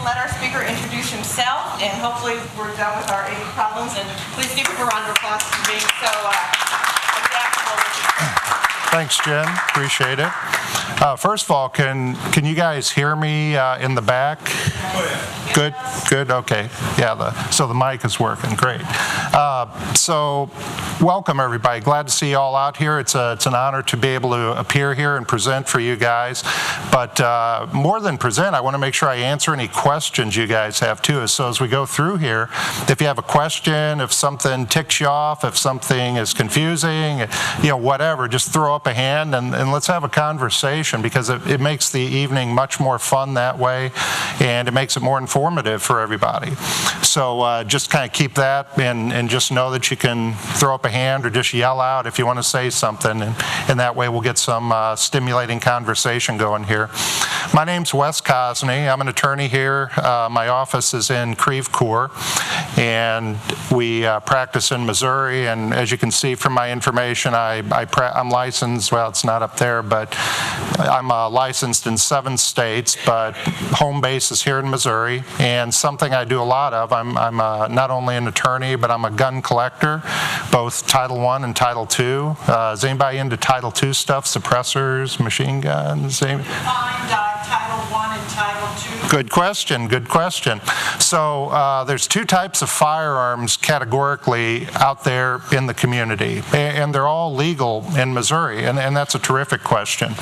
let our speaker introduce himself, and hopefully we're done with our 80 problems. And please give him a round of applause for being so adaptable. Thanks, Jen. Appreciate it. First of all, can you guys hear me in the back? Oh, yeah. Good, okay. Yeah, so the mic is working, great. So welcome everybody, glad to see you all out here. It's an honor to be able to appear here and present for you guys. But more than present, I want to make sure I answer any questions you guys have too. So as we go through here, if you have a question, if something ticks you off, if something is confusing, whatever, just throw up a hand and let's have a conversation, because it makes the evening much more fun that way, and it makes it more informative for everybody. So just kind of keep that and just know that you can throw up a hand or just yell out if you want to say something, and that way we'll get some stimulating conversation going here. My name's Wes Kozeny. I'm an attorney here. My office is in Creve Coeur, and we practice in Missouri, and as you can see from my information, I'm licensed, well, it's not up there, but I'm licensed in 7 states, but home base is here in Missouri. And something I do a lot of, I'm not only an attorney, but I'm a gun collector, both Title I and Title II. Is anybody into Title II stuff, suppressors, machine guns? Define Title I and Title II. Good question, good question. So there's 2 types of firearms categorically out there in the community, and they're all legal in Missouri, and that's a terrific question.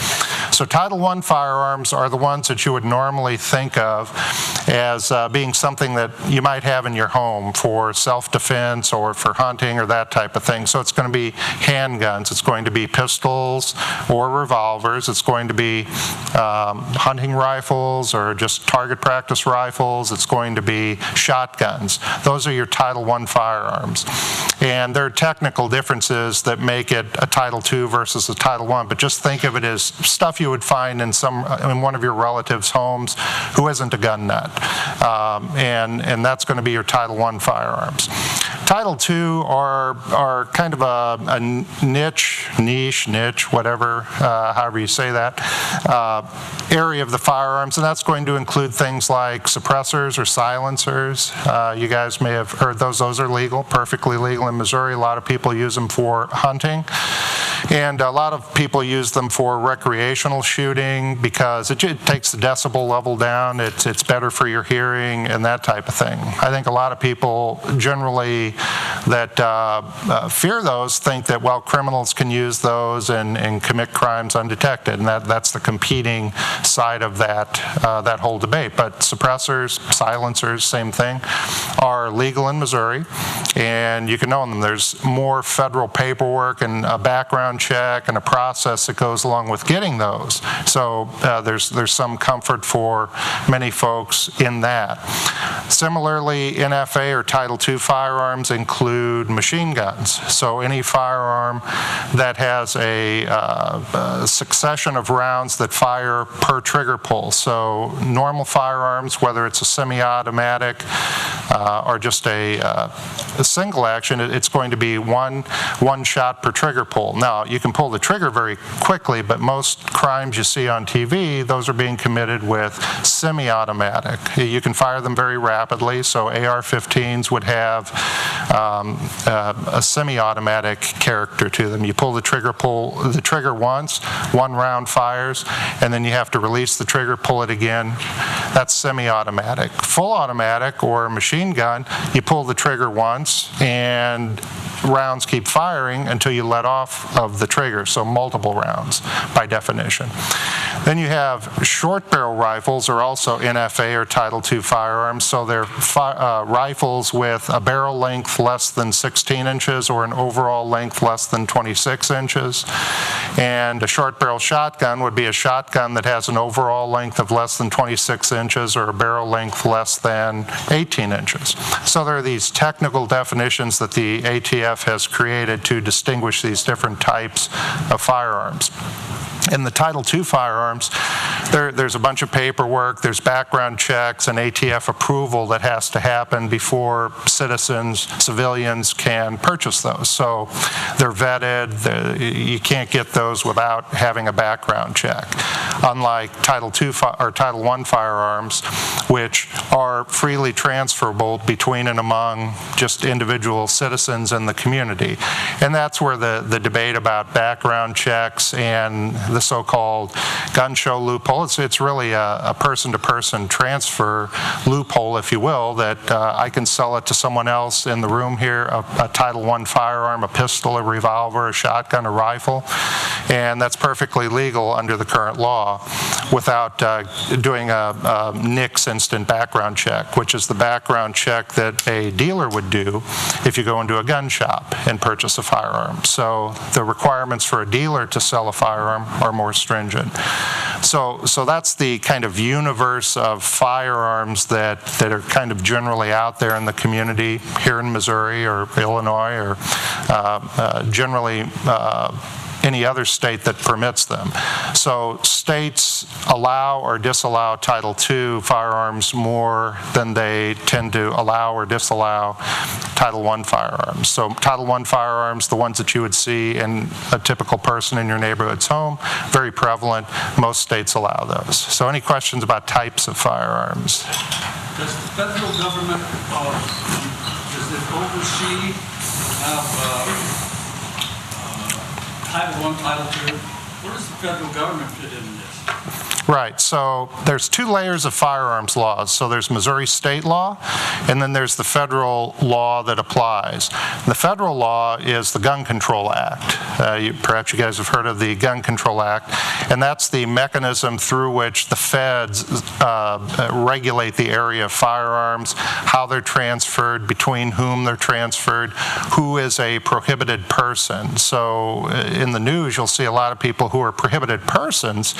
So Title I firearms are the ones that you would normally think of as being something that you might have in your home for self-defense or for hunting or that type of thing. So it's going to be handguns, it's going to be pistols or revolvers, it's going to be hunting rifles or just target practice rifles, it's going to be shotguns. Those are your Title I firearms. And there are technical differences that make it a Title II versus a Title I, but just think of it as stuff you would find in one of your relatives' homes who isn't a gun nut. And that's going to be your Title I firearms. Title II are kind of a niche, whatever, however you say that, area of the firearms, and that's going to include things like suppressors or silencers. You guys may have heard those. Those are legal, perfectly legal in Missouri. A lot of people use them for hunting, and a lot of people use them for recreational shooting because it takes the decibel level down. It's better for your hearing and that type of thing. I think a lot of people generally that fear those think that, well, criminals can use those and commit crimes undetected, and that's the competing side of that whole debate. But suppressors, silencers, same thing, are legal in Missouri, and you can own them. There's more federal paperwork and a background check and a process that goes along with getting those. So there's some comfort for many folks in that. Similarly, NFA or Title II firearms include machine guns. So any firearm that has a succession of rounds that fire per trigger pull. So normal firearms, whether it's a semi-automatic or just a single action, it's going to be one shot per trigger pull. Now, you can pull the trigger very quickly, but most crimes you see on TV, those are being committed with semi-automatic. You can fire them very rapidly, so AR-15s would have a semi-automatic character to them. You pull the trigger once, 1 round fires, and then you have to release the trigger, pull it again. That's semi-automatic. Full automatic or machine gun, you pull the trigger once and rounds keep firing until you let off of the trigger, so multiple rounds by definition. Then you have short barrel rifles, are also NFA or Title II firearms, so they're rifles with a barrel length less than 16 inches or an overall length less than 26 inches. And a short barrel shotgun would be a shotgun that has an overall length of less than 26 inches or a barrel length less than 18 inches. So there are these technical definitions that the ATF has created to distinguish these different types of firearms. In the Title II firearms, there's a bunch of paperwork, there's background checks and ATF approval that has to happen before civilians can purchase those. So they're vetted, you can't get those without having a background check. Unlike Title I firearms, which are freely transferable between and among just individual citizens in the community. And that's where the debate about background checks and the so-called gun show loophole, it's really a person-to-person transfer loophole, if you will, that I can sell it to someone else in the room here, a Title I firearm, a pistol, a revolver, a shotgun, a rifle, and that's perfectly legal under the current law without doing a NICS instant background check, which is the background check that a dealer would do if you go into a gun shop and purchase a firearm. So the requirements for a dealer to sell a firearm are more stringent. So that's the kind of universe of firearms that are kind of generally out there in the community here in Missouri or Illinois or generally any other state that permits them. So states allow or disallow Title II firearms more than they tend to allow or disallow Title I firearms. So Title I firearms, the ones that you would see in a typical person in your neighborhood's home, very prevalent. Most states allow those. So any questions about types of firearms? Does the federal government, does it oversee, have Title I, Title II? Where does the federal government fit in this? Right, so there's two layers of firearms laws. So there's Missouri state law, and then there's the federal law that applies. The federal law is the Gun Control Act. Perhaps you guys have heard of the Gun Control Act, and that's the mechanism through which the feds regulate the area of firearms, how they're transferred, between whom they're transferred, who is a prohibited person. So in the news, you'll see a lot of people who are prohibited persons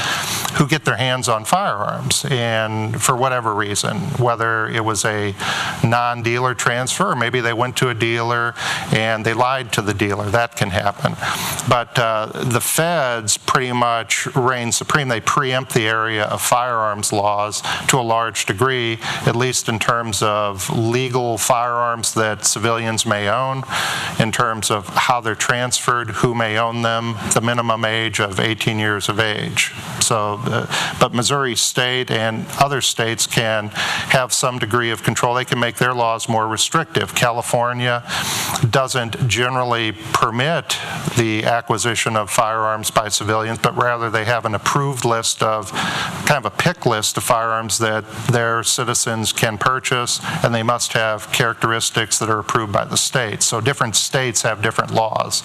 who get their hands on firearms, and for whatever reason, whether it was a non-dealer transfer or maybe they went to a dealer and they lied to the dealer, that can happen. But the feds pretty much reign supreme. They preempt the area of firearms laws to a large degree, at least in terms of legal firearms that civilians may own, in terms of how they're transferred, who may own them, the minimum age of 18 years of age. So, but Missouri state and other states can have some degree of control. They can make their laws more restrictive. California doesn't generally permit the acquisition of firearms by civilians, but rather they have an approved list of, kind of a pick list of firearms that their citizens can purchase, and they must have characteristics that are approved by the state. So different states have different laws.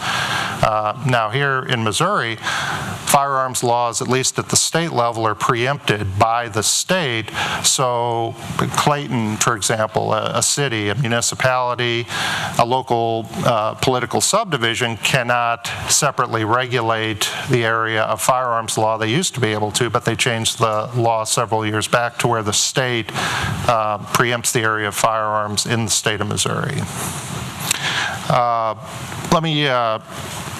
Now here in Missouri, firearms laws, at least at the state level, are preempted by the state. So Clayton, for example, a city, a municipality, a local political subdivision cannot separately regulate the area of firearms law. They used to be able to, but they changed the law several years back to where the state preempts the area of firearms in the state of Missouri.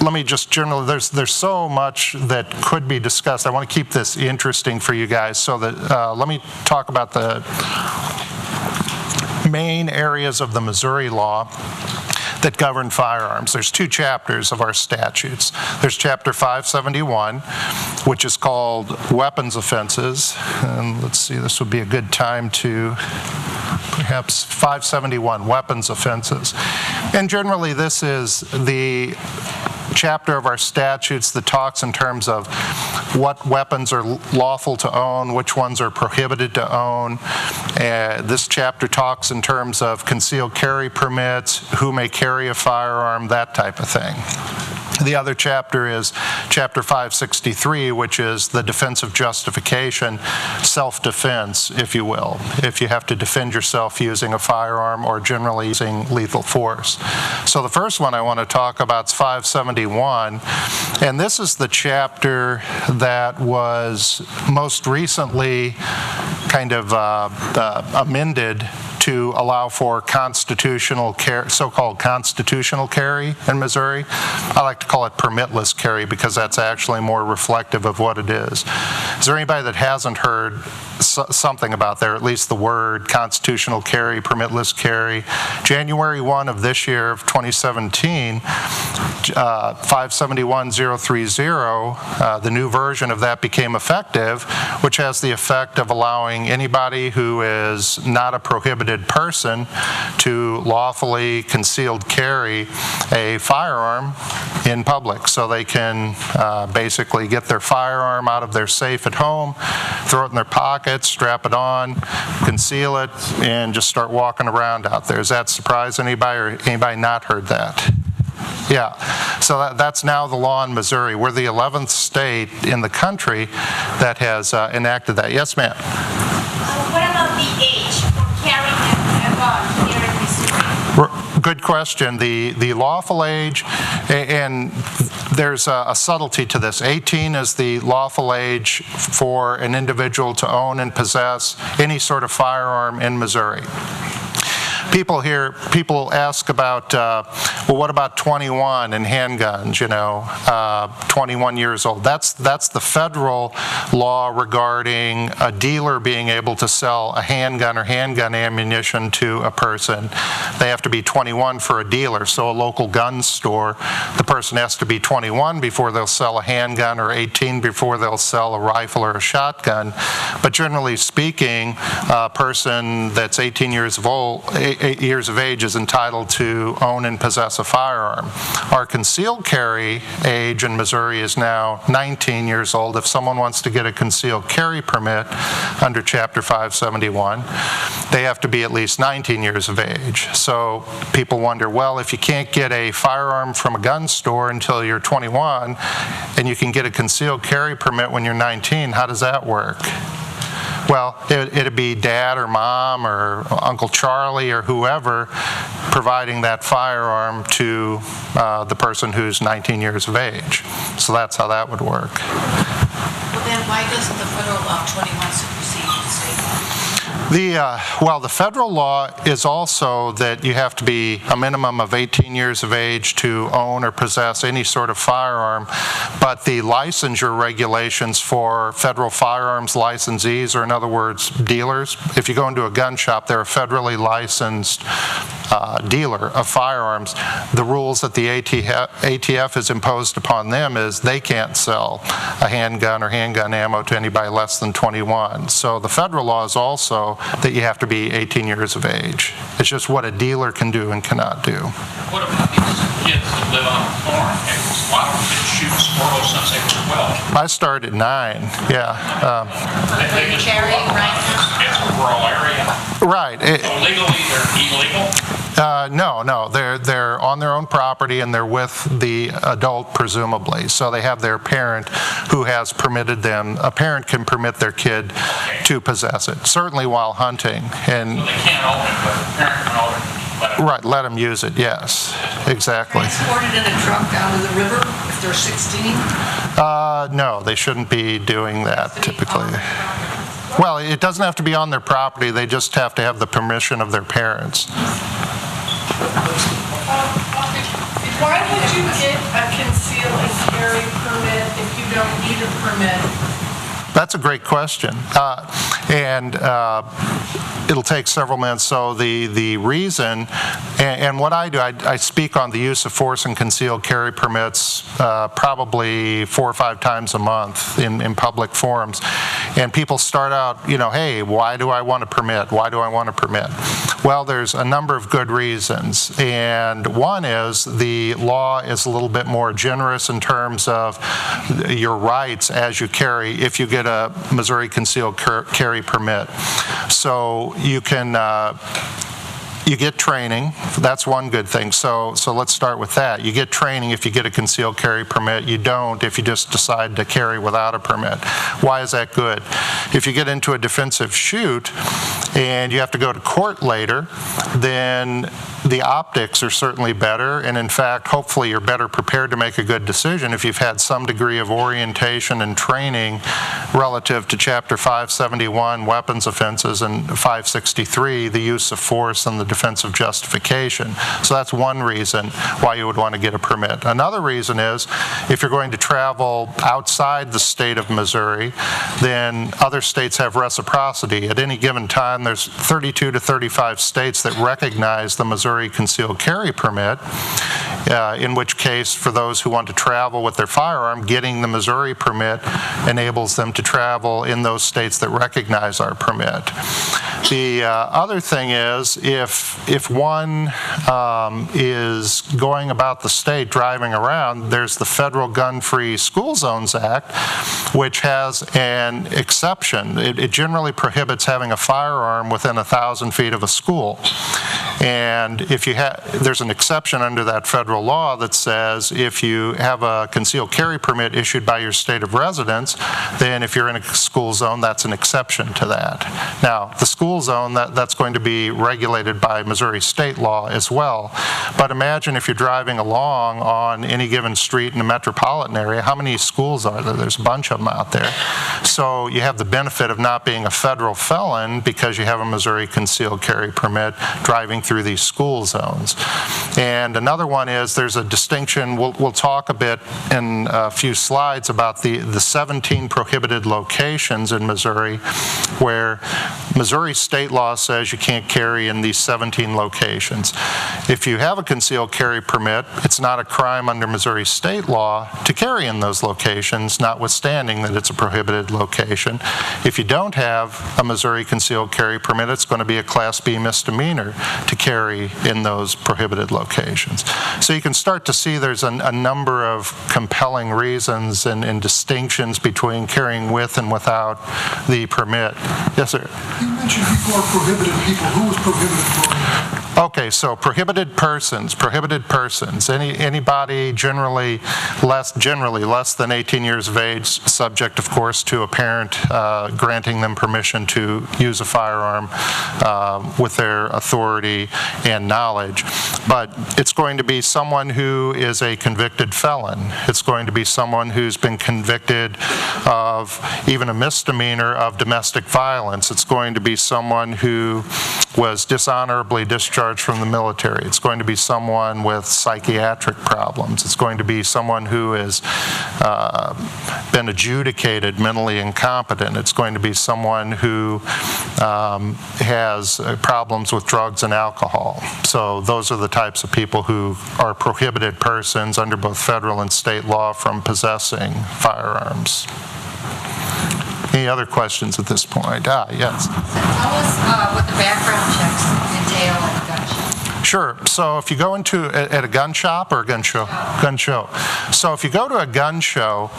Let me just generally, there's so much that could be discussed. I want to keep this interesting for you guys, so that let me talk about the main areas of the Missouri law that govern firearms. There's two chapters of our statutes. There's Chapter 571, which is called weapons offenses. And let's see, this would be a good time to perhaps 571, weapons offenses. And generally this is the chapter of our statutes that talks in terms of what weapons are lawful to own, which ones are prohibited to own. This chapter talks in terms of concealed carry permits, who may carry a firearm, that type of thing. The other chapter is Chapter 563, which is the defensive justification, self-defense, if you will, if you have to defend yourself using a firearm or generally using lethal force. So the first one I want to talk about is 571, and this is the chapter that was most recently kind of amended to allow for constitutional carry, so-called constitutional carry in Missouri. I like to call it permitless carry because that's actually more reflective of what it is. Is there anybody that hasn't heard something about there, at least the word constitutional carry, permitless carry? January 1 of this year, of 2017, 571.030, the new version of that became effective, which has the effect of allowing anybody who is not a prohibited person to lawfully concealed carry a firearm in public. So they can basically get their firearm out of their safe at home, throw it in their pocket, strap it on, conceal it, and just start walking around out there. Does that surprise anybody, or anybody not heard that? Yeah, so that's now the law in Missouri. We're the 11th state in the country that has enacted that. Yes, ma'am? What about the age for carrying a gun here in Missouri? Good question. The lawful age, and there's a subtlety to this. 18 is the lawful age for an individual to own and possess any sort of firearm in Missouri. People ask about, well, what about 21 and handguns, 21 years old? That's the federal law regarding a dealer being able to sell a handgun or handgun ammunition to a person. They have to be 21 for a dealer, so a local gun store, the person has to be 21 before they'll sell a handgun, or 18 before they'll sell a rifle or a shotgun. But generally speaking, a person that's 18 years of age is entitled to own and possess a firearm. Our concealed carry age in Missouri is now 19 years old. If someone wants to get a concealed carry permit under Chapter 571, they have to be at least 19 years of age. So people wonder, well, if you can't get a firearm from a gun store until you're 21, and you can get a concealed carry permit when you're 19, how does that work? Well, it'd be dad or mom or Uncle Charlie or whoever providing that firearm to the person who's 19 years of age. So that's how that would work. Well, then why doesn't the federal law 21 supersede the state law? The federal law is also that you have to be a minimum of 18 years of age to own or possess any sort of firearm, but the licensure regulations for federal firearms licensees, or in other words, dealers, if you go into a gun shop, they're a federally licensed dealer of firearms. The rules that the ATF has imposed upon them is they can't sell a handgun or handgun ammo to anybody less than 21. So the federal law is also that you have to be 18 years of age. It's just what a dealer can do and cannot do. What about these kids that live on a farm? Why don't they shoot squirrels since they were 12? I started at 9, yeah. They just Carrying right now? It's a rural area. Right. So legally, they're illegal? No, they're on their own property and they're with the adult presumably. So they have their parent who has permitted them. A parent can permit their kid to possess it, certainly while hunting. And So they can't own it, but the parent can own it. right, let them use it. Yes, exactly. Transported in a truck down to the river if they're 16? No, they shouldn't be doing that typically. Well, it doesn't have to be on their property. They just have to have the permission of their parents. Why would you get a conceal and carry permit if you don't need a permit? That's a great question. It'll take several minutes. So the reason, and what I do, I speak on the use of force and concealed carry permits probably 4 or 5 times a month in public forums. And people start out, hey, why do I want a permit? Why do I want a permit? Well, there's a number of good reasons. And one is the law is a little bit more generous in terms of your rights as you carry if you get a Missouri concealed carry permit. So you can you get training. That's one good thing. So let's start with that. You get training if you get a concealed carry permit. You don't if you just decide to carry without a permit. Why is that good? If you get into a defensive shoot and you have to go to court later, then the optics are certainly better, and in fact, hopefully you're better prepared to make a good decision if you've had some degree of orientation and training relative to Chapter 571, weapons offenses, and 563, the use of force and the defense of justification. So that's one reason why you would want to get a permit. Another reason is if you're going to travel outside the state of Missouri, then other states have reciprocity. At any given time, there's 32 to 35 states that recognize the Missouri concealed carry permit, in which case, for those who want to travel with their firearm, getting the Missouri permit enables them to travel in those states that recognize our permit. The other thing is, if one is going about the state driving around, there's the Federal Gun-Free School Zones Act, which has an exception. It generally prohibits having a firearm within 1,000 feet of a school. And if you there's an exception under that federal law that says if you have a concealed carry permit issued by your state of residence, then if you're in a school zone, that's an exception to that. Now, the school zone, that's going to be regulated by Missouri state law as well. But imagine if you're driving along on any given street in a metropolitan area, how many schools are there? There's a bunch of them out there. So you have the benefit of not being a federal felon because you have a Missouri concealed carry permit driving through these school zones. And another one is there's a distinction, we'll talk a bit in a few slides about the 17 prohibited locations in Missouri where Missouri state law says you can't carry in these 17 locations. If you have a concealed carry permit, it's not a crime under Missouri state law to carry in those locations, notwithstanding that it's a prohibited location. If you don't have a Missouri concealed carry permit, it's going to be a Class B misdemeanor to carry in those prohibited locations. So you can start to see there's a number of compelling reasons and distinctions between carrying with and without the permit. Yes, sir? You mentioned before prohibited people. Who was prohibited for? Okay, so prohibited persons. Anybody generally less than 18 years of age, subject, of course, to a parent granting them permission to use a firearm with their authority and knowledge. But it's going to be someone who is a convicted felon. It's going to be someone who's been convicted of even a misdemeanor of domestic violence. It's going to be someone who was dishonorably discharged from the military. It's going to be someone with psychiatric problems. It's going to be someone who has been adjudicated mentally incompetent. It's going to be someone who has problems with drugs and alcohol. So those are the types of people who are prohibited persons under both federal and state law from possessing firearms. Any other questions at this point? Yes. Tell us what the background checks entail at a gun shop. Sure. So if you go at a gun shop or a gun show? Gun show. So if you go to a gun show,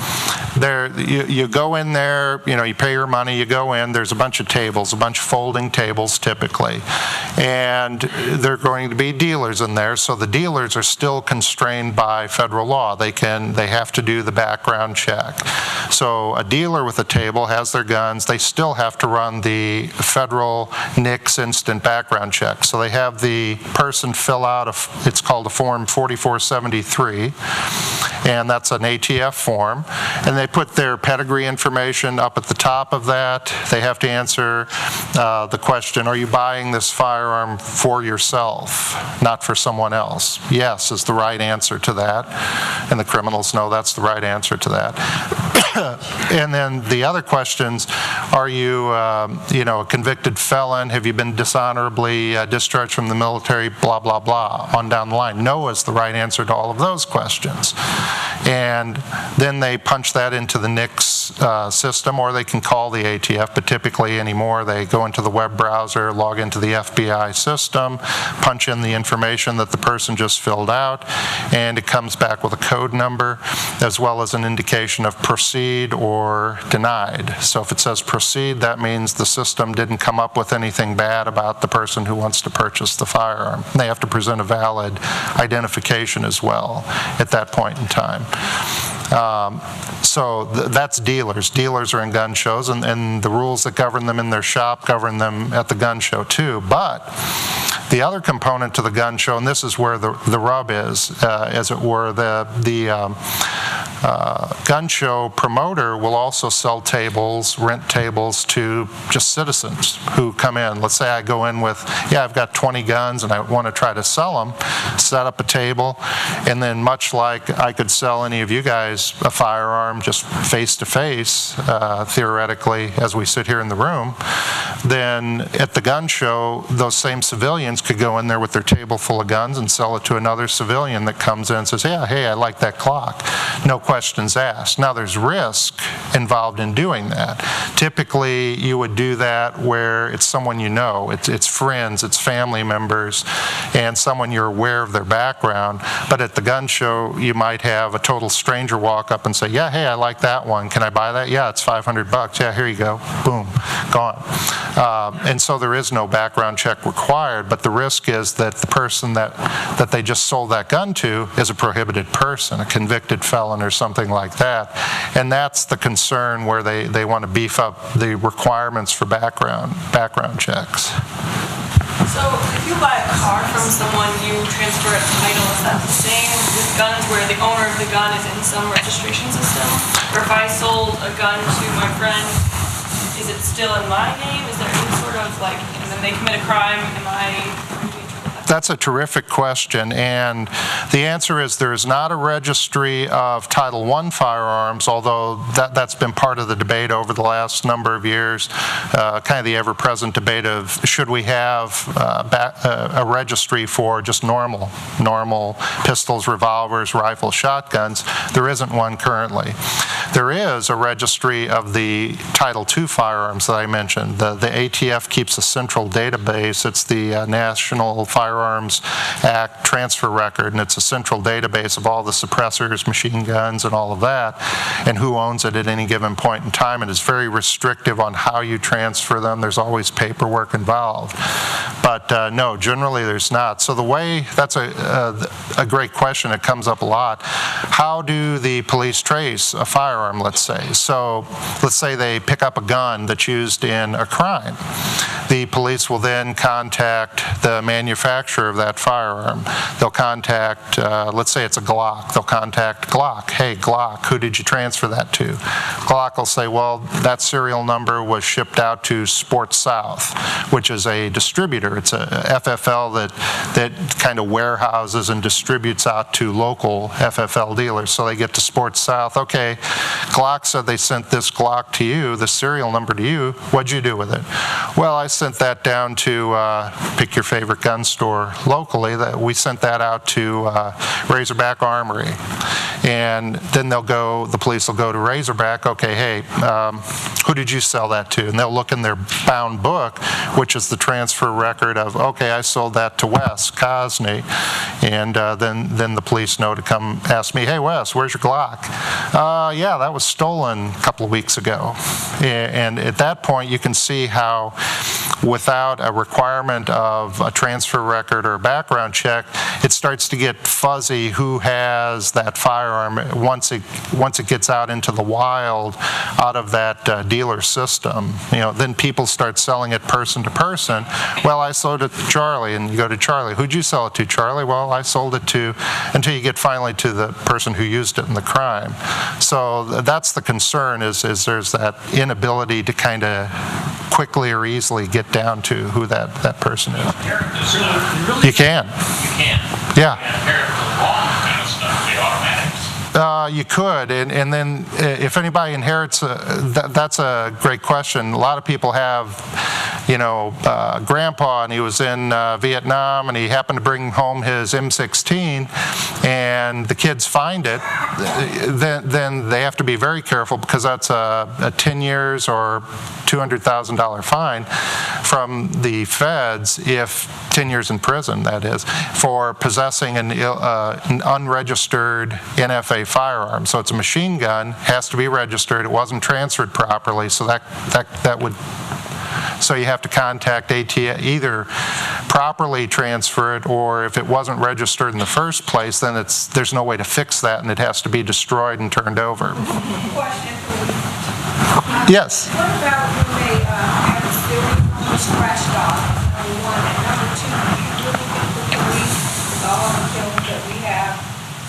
you go in there, you pay your money, you go in, there's a bunch of tables, a bunch of folding tables typically. And there are going to be dealers in there, so the dealers are still constrained by federal law. They have to do the background check. So a dealer with a table has their guns, they still have to run the federal NICS instant background check. So they have the person fill out it's called a form 4473, and that's an ATF form, and they put their pedigree information up at the top of that. They have to answer the question, are you buying this firearm for yourself, not for someone else? Yes is the right answer to that, and the criminals know that's the right answer to that. And then the other questions, are you a convicted felon? Have you been dishonorably discharged from the military? Blah, blah, blah, on down the line. No is the right answer to all of those questions. And then they punch that into the NICS system, or they can call the ATF, but typically anymore they go into the web browser, log into the FBI system, punch in the information that the person just filled out, and it comes back with a code number as well as an indication of proceed or denied. So if it says proceed, that means the system didn't come up with anything bad about the person who wants to purchase the firearm. They have to present a valid identification as well at that point in time. So that's dealers. Dealers are in gun shows, and the rules that govern them in their shop govern them at the gun show too. But The other component to the gun show, and this is where the rub is, as it were, the gun show promoter will also sell tables, rent tables to just citizens who come in. Let's say I go in with, I've got 20 guns and I want to try to sell them, set up a table, and then much like I could sell any of you guys a firearm just face to face, theoretically, as we sit here in the room, then at the gun show, those same civilians could go in there with their table full of guns and sell it to another civilian that comes in and says, hey, I like that Glock. No questions asked. Now, there's risk involved in doing that. Typically, you would do that where it's someone you know, it's friends, it's family members, and someone you're aware of their background. But at the gun show, you might have a total stranger walk up and say, yeah, hey, I like that one. Can I buy that? Yeah, it's $500. Yeah, here you go. Boom, gone. And so there is no background check required, but the risk is that the person that they just sold that gun to is a prohibited person, a convicted felon or something like that. And that's the concern where they want to beef up the requirements for background checks. So if you buy a car from someone, you transfer a title. Is that the same with guns where the owner of the gun is in some registration system? Or if I sold a gun to my friend, is it still in my name? Is there any sort of and then they commit a crime, am I going to be in trouble? That's a terrific question, and the answer is there is not a registry of Title I firearms, although that's been part of the debate over the last number of years, kind of the ever-present debate of should we have a registry for just normal pistols, revolvers, rifles, shotguns. There isn't one currently. There is a registry of the Title II firearms that I mentioned. The ATF keeps a central database. It's the National Firearms Act transfer record, and it's a central database of all the suppressors, machine guns, and all of that, and who owns it at any given point in time. And it's very restrictive on how you transfer them. There's always paperwork involved. But no, generally there's not. So the way, that's a great question. It comes up a lot. How do the police trace a firearm, let's say? So let's say they pick up a gun that's used in a crime. The police will then contact the manufacturer of that firearm. They'll contact, let's say it's a Glock. They'll contact Glock. Hey, Glock, who did you transfer that to? Glock will say, well, that serial number was shipped out to Sports South, which is a distributor. It's a FFL that kind of warehouses and distributes out to local FFL dealers. So they get to Sports South. Okay, Glock said they sent this Glock to you, the serial number to you. What'd you do with it? Well, I sent that down to pick your favorite gun store locally. We sent that out to Razorback Armory. And then the police will go to Razorback. Okay, hey, who did you sell that to? And they'll look in their bound book, which is the transfer record of, okay, I sold that to Wes, Kozeny. And then the police know to come ask me, hey, Wes, where's your Glock? Yeah, that was stolen a couple of weeks ago. And at that point, you can see how without a requirement of a transfer record or a background check, it starts to get fuzzy who has that firearm once it gets out into the wild, out of that dealer system. Then people start selling it person to person. Well, I sold it to Charlie, and you go to Charlie. Who'd you sell it to, Charlie? Well, I sold it to, until you get finally to the person who used it in the crime. So that's the concern, is there's that inability to kind of quickly or easily get down to who that person is. You can. Yeah. Inherit the wrong kind of stuff, the automatics. You could, and then if anybody inherits, that's a great question. A lot of people have, grandpa, and he was in Vietnam, and he happened to bring home his M16, and the kids find it. Then they have to be very careful, because that's a 10 years or $200,000 fine from the feds, if 10 years in prison, that is, for possessing an unregistered NFA firearm. So it's a machine gun, has to be registered. It wasn't transferred properly, so that would. So you have to contact ATF, either properly transfer it, or if it wasn't registered in the first place, then there's no way to fix that, and it has to be destroyed and turned over. Question. Yes. What about when they have a scratched off, number one, and number two, firearms that we have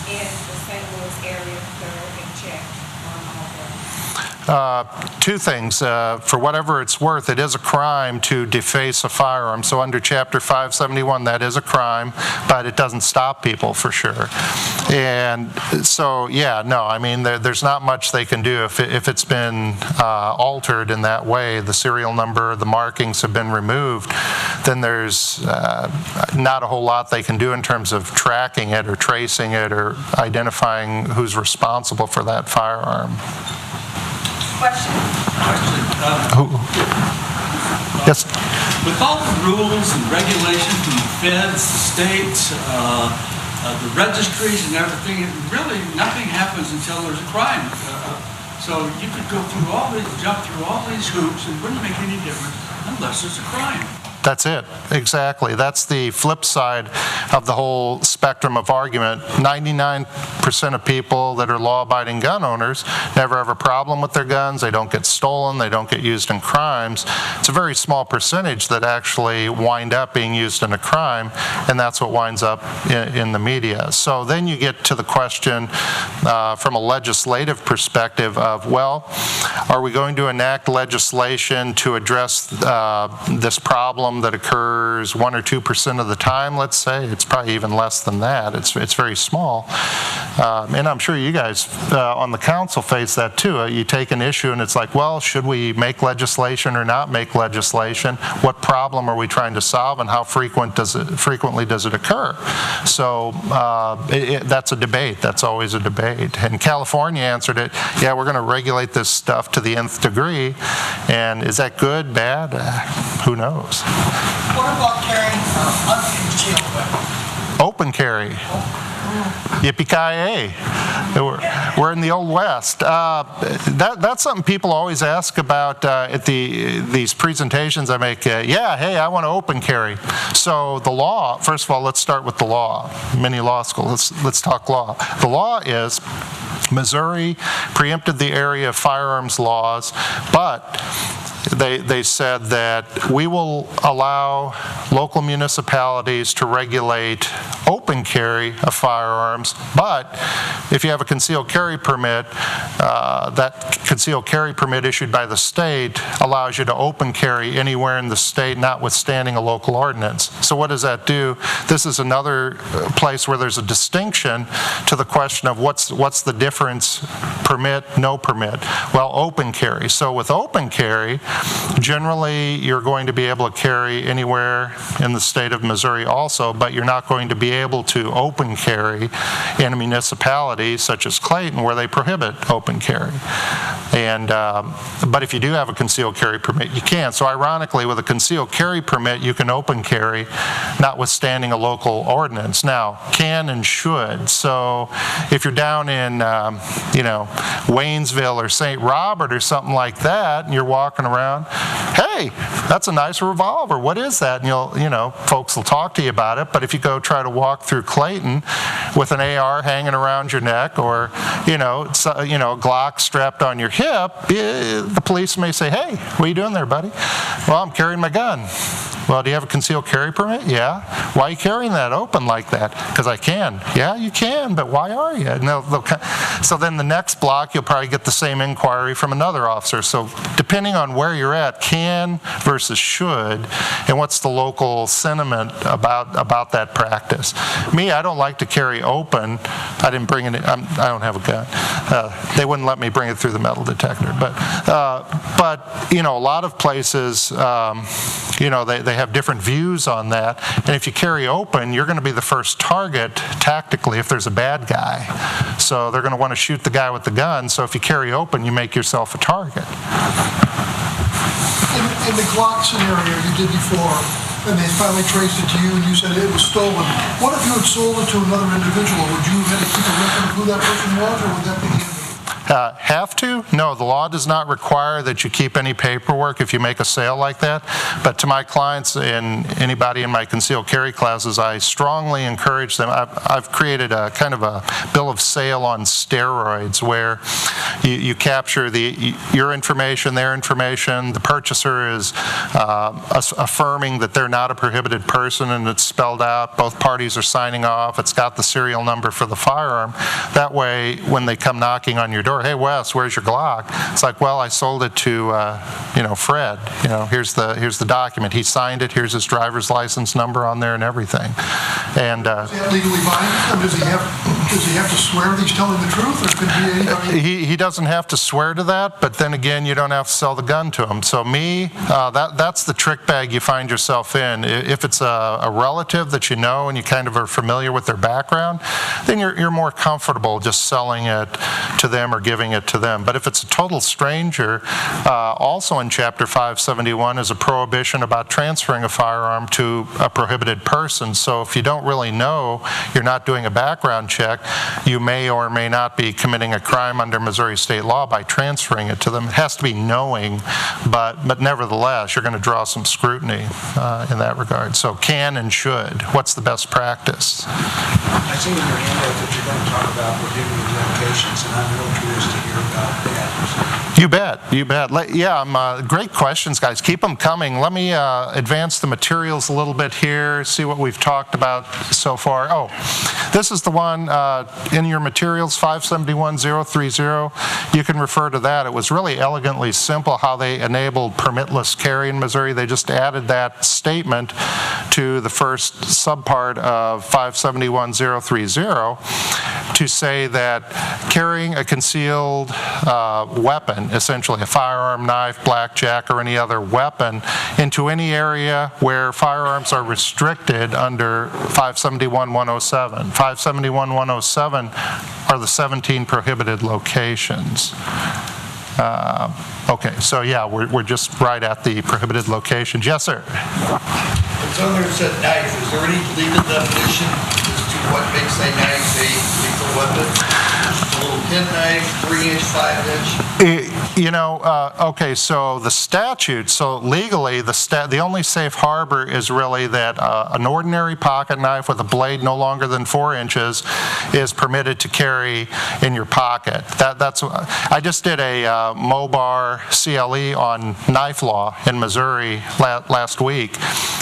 in the St. Louis area that are in check on all guns? Two things. For whatever it's worth, it is a crime to deface a firearm. So under Chapter 571, that is a crime, but it doesn't stop people for sure. And so, yeah, no, I mean, there's not much they can do if it's been altered in that way. The serial number, the markings have been removed, then there's not a whole lot they can do in terms of tracking it or tracing it or identifying who's responsible for that firearm. Question? Yes. With all the rules and regulations from the feds, the states, the registries and everything, really nothing happens until there's a crime. So you could go through all these, jump through all these hoops, and it wouldn't make any difference unless there's a crime. That's it, exactly. That's the flip side of the whole spectrum of argument. 99% of people that are law-abiding gun owners never have a problem with their guns. They don't get stolen. They don't get used in crimes. It's a very small percentage that actually wind up being used in a crime, and that's what winds up in the media. So then you get to the question from a legislative perspective of, well, are we going to enact legislation to address this problem that occurs 1 or 2% of the time, let's say? It's probably even less than that. It's very small. And I'm sure you guys on the council face that too. You take an issue and it's like, well, should we make legislation or not make legislation? What problem are we trying to solve, and how frequently does it occur? So that's a debate. That's always a debate. And California answered it, yeah, we're going to regulate this stuff to the nth degree. And is that good, bad? Who knows? What about carrying unconcealed weapons? Open carry. Yippee-ki-yay. We're in the Old West. That's something people always ask about at these presentations I make. Yeah, hey, I want to open carry. So the law, first of all, let's start with the law. Mini law school, let's talk law. The law is Missouri preempted the area of firearms laws, but they said that we will allow local municipalities to regulate open carry of firearms, but if you have a concealed carry permit, that concealed carry permit issued by the state allows you to open carry anywhere in the state, notwithstanding a local ordinance. So what does that do? This is another place where there's a distinction to the question of what's the difference, permit, no permit. Well, open carry. So with open carry, generally you're going to be able to carry anywhere in the state of Missouri also, but you're not going to be able to open carry in a municipality such as Clayton where they prohibit open carry. And but if you do have a concealed carry permit, you can. So ironically, with a concealed carry permit, you can open carry, notwithstanding a local ordinance. Now, can and should. So if you're down in, Waynesville or St. Robert or something like that, and you're walking around, hey, that's a nice revolver. What is that? And folks will talk to you about it. But if you go try to walk through Clayton with an AR hanging around your neck, or a Glock strapped on your hip, the police may say, hey, what are you doing there, buddy? Well, I'm carrying my gun. Well, do you have a concealed carry permit? Yeah. Why are you carrying that open like that? Because I can. Yeah, you can, but why are you? And so then the next block, you'll probably get the same inquiry from another officer. So depending on where you're at, can versus should, and what's the local sentiment about that practice. Me, I don't like to carry open. I didn't bring it. I don't have a gun. They wouldn't let me bring it through the metal detector. But a lot of places, they have different views on that. And if you carry open, you're going to be the first target tactically if there's a bad guy. So they're going to want to shoot the guy with the gun. So if you carry open, you make yourself a target. In the Glock scenario you did before, and they finally traced it to you and you said it was stolen, what if you had sold it to another individual? Would you have had to keep a record of who that person was, or would that be the end of it? Have to? No, the law does not require that you keep any paperwork if you make a sale like that. But to my clients and anybody in my concealed carry classes, I strongly encourage them. I've created a kind of a bill of sale on steroids where you capture your information, their information. The purchaser is affirming that they're not a prohibited person, and it's spelled out. Both parties are signing off. It's got the serial number for the firearm. That way, when they come knocking on your door, hey Wes, where's your Glock? It's like, well, I sold it to Fred. Here's the document. He signed it. Here's his driver's license number on there and everything. And is that legally binding? Does he have to swear that he's telling the truth, or could be anybody? He doesn't have to swear to that, but then again, you don't have to sell the gun to him. So that's the trick bag you find yourself in. If it's a relative that you know and you kind of are familiar with their background, then you're more comfortable just selling it to them or giving it to them. But if it's a total stranger, also in Chapter 571 is a prohibition about transferring a firearm to a prohibited person. So if you don't really know, you're not doing a background check, you may or may not be committing a crime under Missouri state law by transferring it to them. It has to be knowing, but nevertheless, you're going to draw some scrutiny in that regard. So can and should. What's the best practice? I see in your handout that you're going to talk about prohibited locations, and I'm real curious to hear about that. You bet. Yeah, great questions, guys. Keep them coming. Let me advance the materials a little bit here, see what we've talked about so far. Oh, this is the one in your materials, 571-030. You can refer to that. It was really elegantly simple how they enabled permitless carry in Missouri. They just added that statement to the first subpart of 571-030 to say that carrying a concealed weapon, essentially a firearm, knife, blackjack, or any other weapon, into any area where firearms are restricted under 571-107. 571-107 are the 17 prohibited locations. Okay, so yeah, we're just right at the prohibited locations. Yes, sir? It's on there, it said knife. Is there any legal definition as to what makes a knife a lethal weapon? Just a little penknife, 3-inch, 5-inch? Okay, so the statute, so legally, the only safe harbor is really that an ordinary pocket knife with a blade no longer than 4 inches is permitted to carry in your pocket. I just did a MOBAR CLE on knife law in Missouri last week.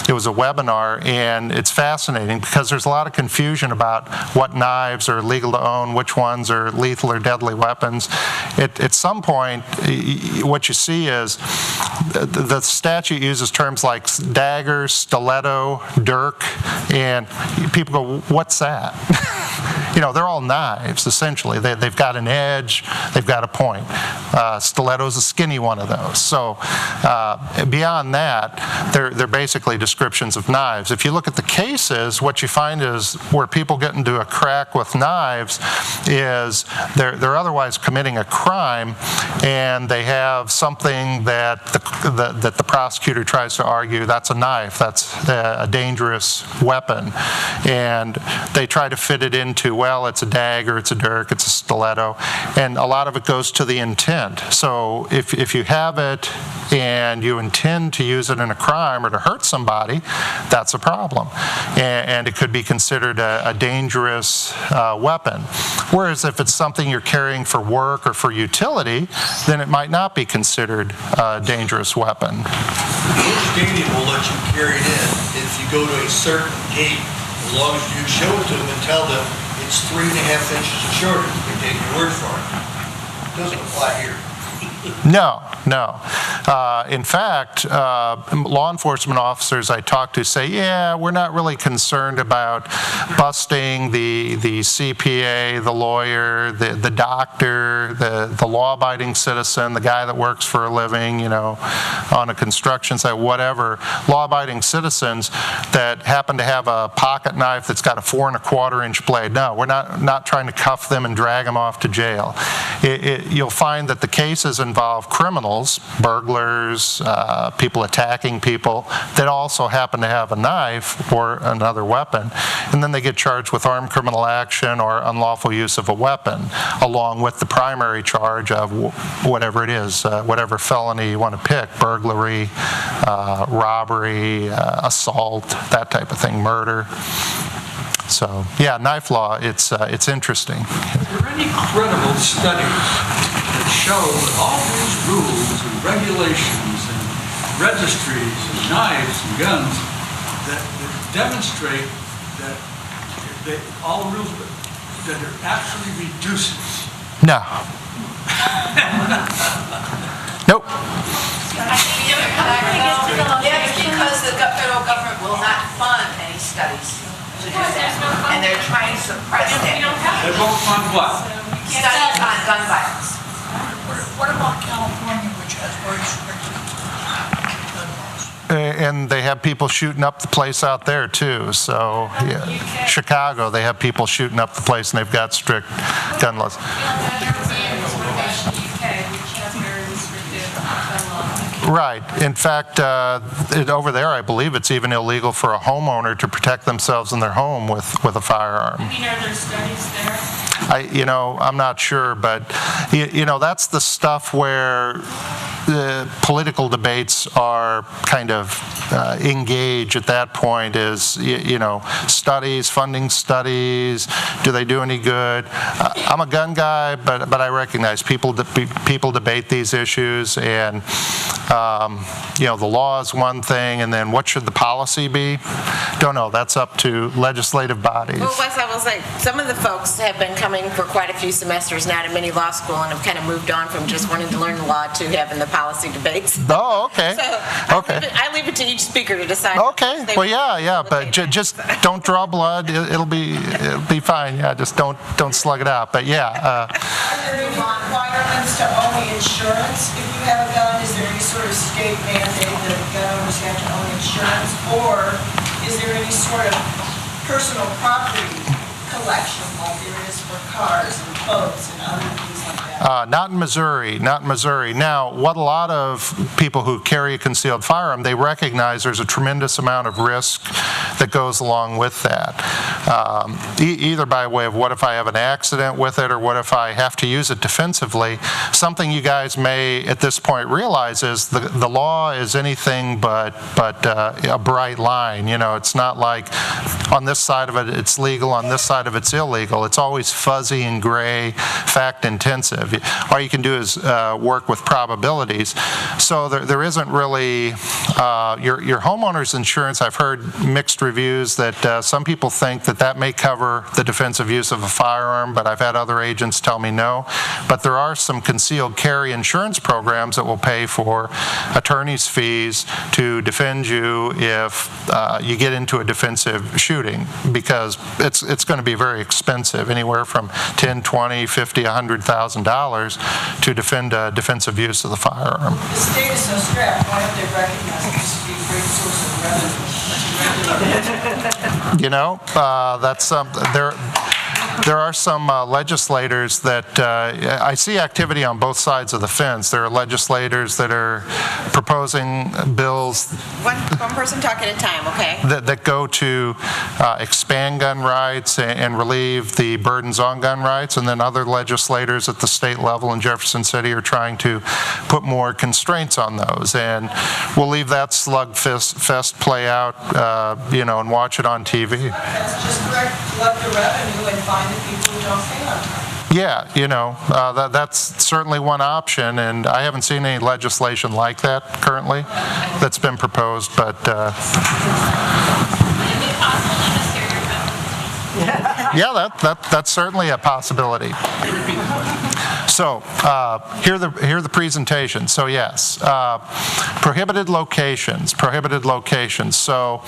It was a webinar, and it's fascinating because there's a lot of confusion about what knives are legal to own, which ones are lethal or deadly weapons. At some point, what you see is the statute uses terms like dagger, stiletto, dirk, and people go, what's that? They're all knives, essentially. They've got an edge, they've got a point. Stiletto's a skinny one of those. So beyond that, they're basically descriptions of knives. If you look at the cases, what you find is where people get into a crack with knives is they're otherwise committing a crime, and they have something that the prosecutor tries to argue that's a knife, that's a dangerous weapon, and they try to fit it into, well, it's a dagger, it's a dirk, it's a stiletto, and a lot of it goes to the intent. So if you have it and you intend to use it in a crime or to hurt somebody, that's a problem, and it could be considered a dangerous weapon. Whereas if it's something you're carrying for work or for utility, then it might not be considered a dangerous weapon. Each stadium will let you carry it in if you go to a certain gate, as long as you show it to them and tell them it's 3.5 inches shorter. They take your word for it. It doesn't apply here. No. In fact, law enforcement officers I talk to say, yeah, we're not really concerned about busting the CPA, the lawyer, the doctor, the law-abiding citizen, the guy that works for a living, on a construction site, whatever. Law-abiding citizens that happen to have a pocket knife that's got a 4 1/4 inch blade. No, we're not trying to cuff them and drag them off to jail. You'll find that the cases, and involve criminals, burglars, people attacking people that also happen to have a knife or another weapon, and then they get charged with armed criminal action or unlawful use of a weapon, along with the primary charge of whatever it is, whatever felony you want to pick, burglary, robbery, assault, that type of thing, murder. So, yeah, knife law, it's interesting. Are there any credible studies that show that all these rules and regulations and registries and knives and guns that demonstrate that all the rules that it actually reduces? No. Nope. Yeah, because the federal government will not fund any studies. And they're trying to suppress it. They won't fund what? Studies on gun violence. What about California, which has very strict gun laws? And they have people shooting up the place out there too. So, yeah. Chicago, they have people shooting up the place and they've got strict gun laws. Right. In fact, over there, I believe it's even illegal for a homeowner to protect themselves in their home with a firearm. Are there studies there? I'm not sure, but that's the stuff where the political debates are kind of engaged at that point. Is studies, funding studies, do they do any good? I'm a gun guy, but I recognize people debate these issues, and the law is one thing, and then what should the policy be? Don't know. That's up to legislative bodies. Well, Wes, I will say, some of the folks have been coming for quite a few semesters now to mini law school and have kind of moved on from just wanting to learn the law to having the policy debates. Oh, okay. So okay. I leave it to each speaker to decide. Okay. Well, yeah, but just don't draw blood. It'll be fine. Yeah, just don't slug it out. But yeah. Are there any requirements to own the insurance if you have a gun? Is there any sort of state mandate that gun owners have to own insurance, or is there any sort of personal property collection like there is for cars and boats and other things like that? Not in Missouri. Now, what a lot of people who carry a concealed firearm, they recognize there's a tremendous amount of risk that goes along with that. Either by way of what if I have an accident with it, or what if I have to use it defensively. Something you guys may at this point realize is the law is anything but a bright line. It's not like on this side of it it's legal, on this side of it's illegal. It's always fuzzy and gray, fact intensive. All you can do is work with probabilities. So there isn't really your homeowner's insurance. I've heard mixed reviews that some people think that may cover the defensive use of a firearm, but I've had other agents tell me no. But there are some concealed carry insurance programs that will pay for attorney's fees to defend you if you get into a defensive shooting, because it's going to be very expensive, anywhere from $10, $20, $50, $100,000 to defend a defensive use of the firearm. The state is so strapped, why don't they recognize this to be a great source of revenue? That's there are some legislators that I see activity on both sides of the fence. There are legislators that are proposing bills. One person talking at a time, okay? That go to expand gun rights and relieve the burdens on gun rights, and then other legislators at the state level in Jefferson City are trying to put more constraints on those. And we'll leave that slugfest play out, and watch it on TV. That's just collect the revenue and find the people who don't pay on time. Yeah, that's certainly one option, and I haven't seen any legislation like that currently that's been proposed, but yeah, that's certainly a possibility. So here are the presentation. So yes, prohibited locations. So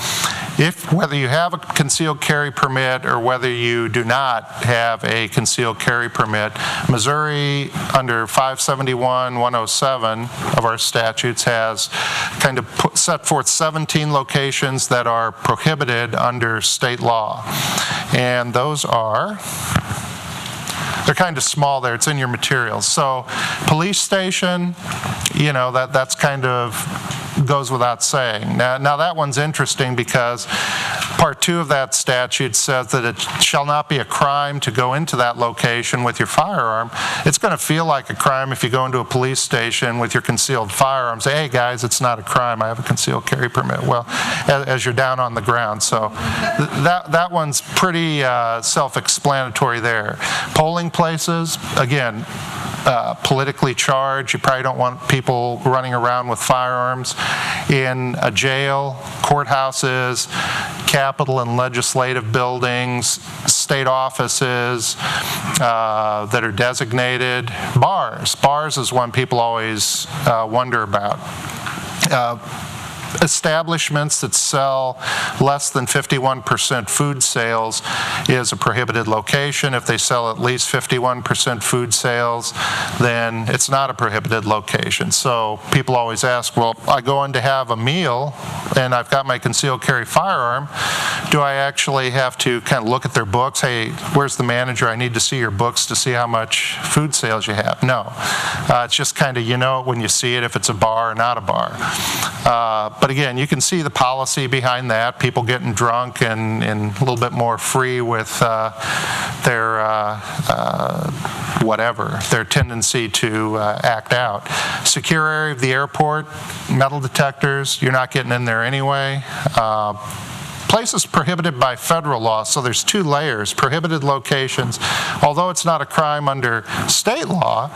whether you have a concealed carry permit or whether you do not have a concealed carry permit, Missouri under 571-107 of our statutes has kind of set forth 17 locations that are prohibited under state law. And those are They're kind of small there. It's in your materials. So police station, you know, that's kind of goes without saying. Now that one's interesting because Part 2 of that statute says that it shall not be a crime to go into that location with your firearm. It's going to feel like a crime if you go into a police station with your concealed firearm. Say, hey guys, it's not a crime. I have a concealed carry permit. Well, as you're down on the ground. So that one's pretty self-explanatory there. Polling places, again, politically charged. You probably don't want people running around with firearms. In a jail, courthouses, Capitol and legislative buildings, state offices that are designated. Bars is one people always wonder about. Establishments that sell less than 51% food sales is a prohibited location. If they sell at least 51% food sales, then it's not a prohibited location. So people always ask, well, I go in to have a meal and I've got my concealed carry firearm. Do I actually have to kind of look at their books? Hey, where's the manager? I need to see your books to see how much food sales you have. No. It's just kind of, you know, when you see it, if it's a bar or not a bar. But again, you can see the policy behind that, people getting drunk and a little bit more free with their their tendency to act out. Secure area of the airport, metal detectors, you're not getting in there anyway. Places prohibited by federal law, so there's two layers. Prohibited locations, although it's not a crime under state law,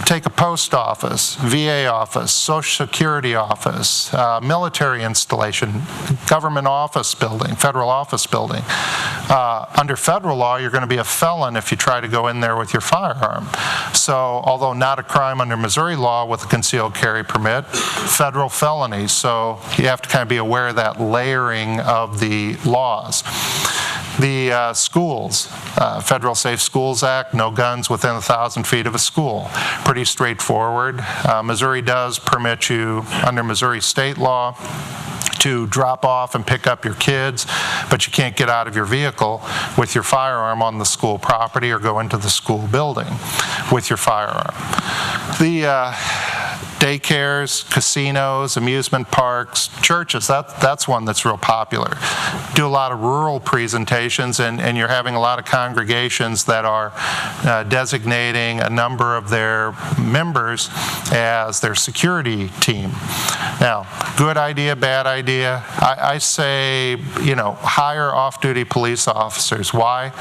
take a post office, VA office, Social Security office, military installation, government office building, federal office building. Under federal law, you're going to be a felon if you try to go in there with your firearm. So, although not a crime under Missouri law with a concealed carry permit, federal felony. So you have to kind of be aware of that layering of the laws. The schools, Federal Safe Schools Act, no guns within 1,000 feet of a school. Pretty straightforward. Missouri does permit you, under Missouri state law, to drop off and pick up your kids, but you can't get out of your vehicle with your firearm on the school property or go into the school building with your firearm. The daycares, casinos, amusement parks, churches, that's one that's real popular. Do a lot of rural presentations, and you're having a lot of congregations that are designating a number of their members as their security team. Now, good idea, bad idea? I say, you know, hire off-duty police officers. Why?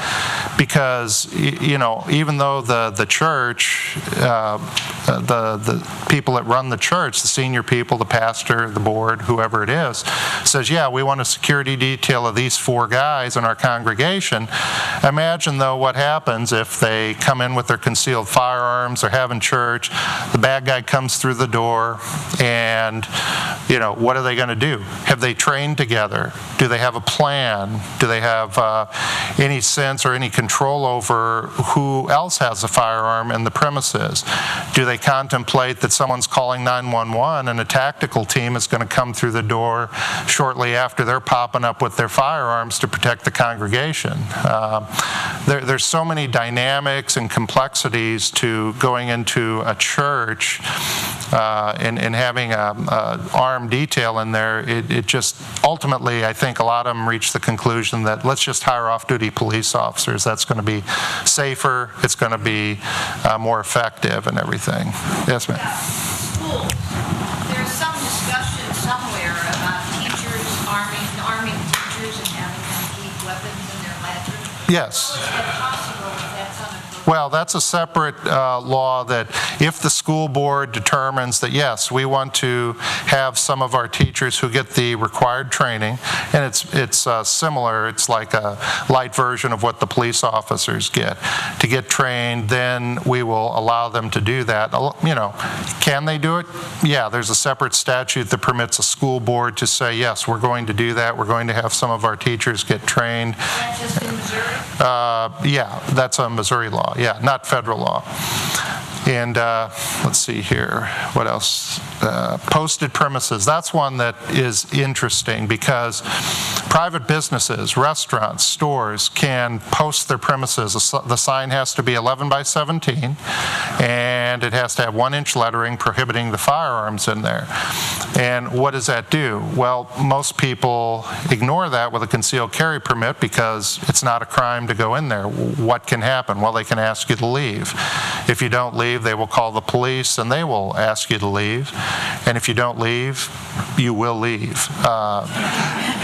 Because, you know, even though the church, the people that run the church, the senior people, the pastor, the board, whoever it is, says, yeah, we want a security detail of these 4 guys in our congregation. Imagine, though, what happens if they come in with their concealed firearms, they're having church, the bad guy comes through the door, and, you know, what are they going to do? Have they trained together? Do they have a plan? Do they have any sense or any control over who else has a firearm in the premises? Do they contemplate that someone's calling 911 and a tactical team is going to come through the door shortly after they're popping up with their firearms to protect the congregation? There's so many dynamics and complexities to going into a church and having an armed detail in there. It just, ultimately, I think a lot of them reach the conclusion that let's just hire off-duty police officers. That's going to be safer, it's going to be more effective and everything. Yes, ma'am. Schools. There's some discussion somewhere about teachers arming teachers and having them keep weapons in their classrooms. Yes. How is that possible if that's unapproved? Well, that's a separate law that if the school board determines that, yes, we want to have some of our teachers who get the required training, and it's similar, it's like a light version of what the police officers get, to get trained, then we will allow them to do that. You know, can they do it? Yeah, there's a separate statute that permits a school board to say, yes, we're going to do that, we're going to have some of our teachers get trained. Is that just in Missouri? Yeah, that's a Missouri law. Yeah, not federal law. And let's see here, what else? Posted premises, that's one that is interesting because private businesses, restaurants, stores can post their premises. The sign has to be 11 by 17 and it has to have 1-inch lettering prohibiting the firearms in there. And what does that do? Well, most people ignore that with a concealed carry permit because it's not a crime to go in there. What can happen? Well, they can ask you to leave. If you don't leave, they will call the police and they will ask you to leave. And if you don't leave, you will leave.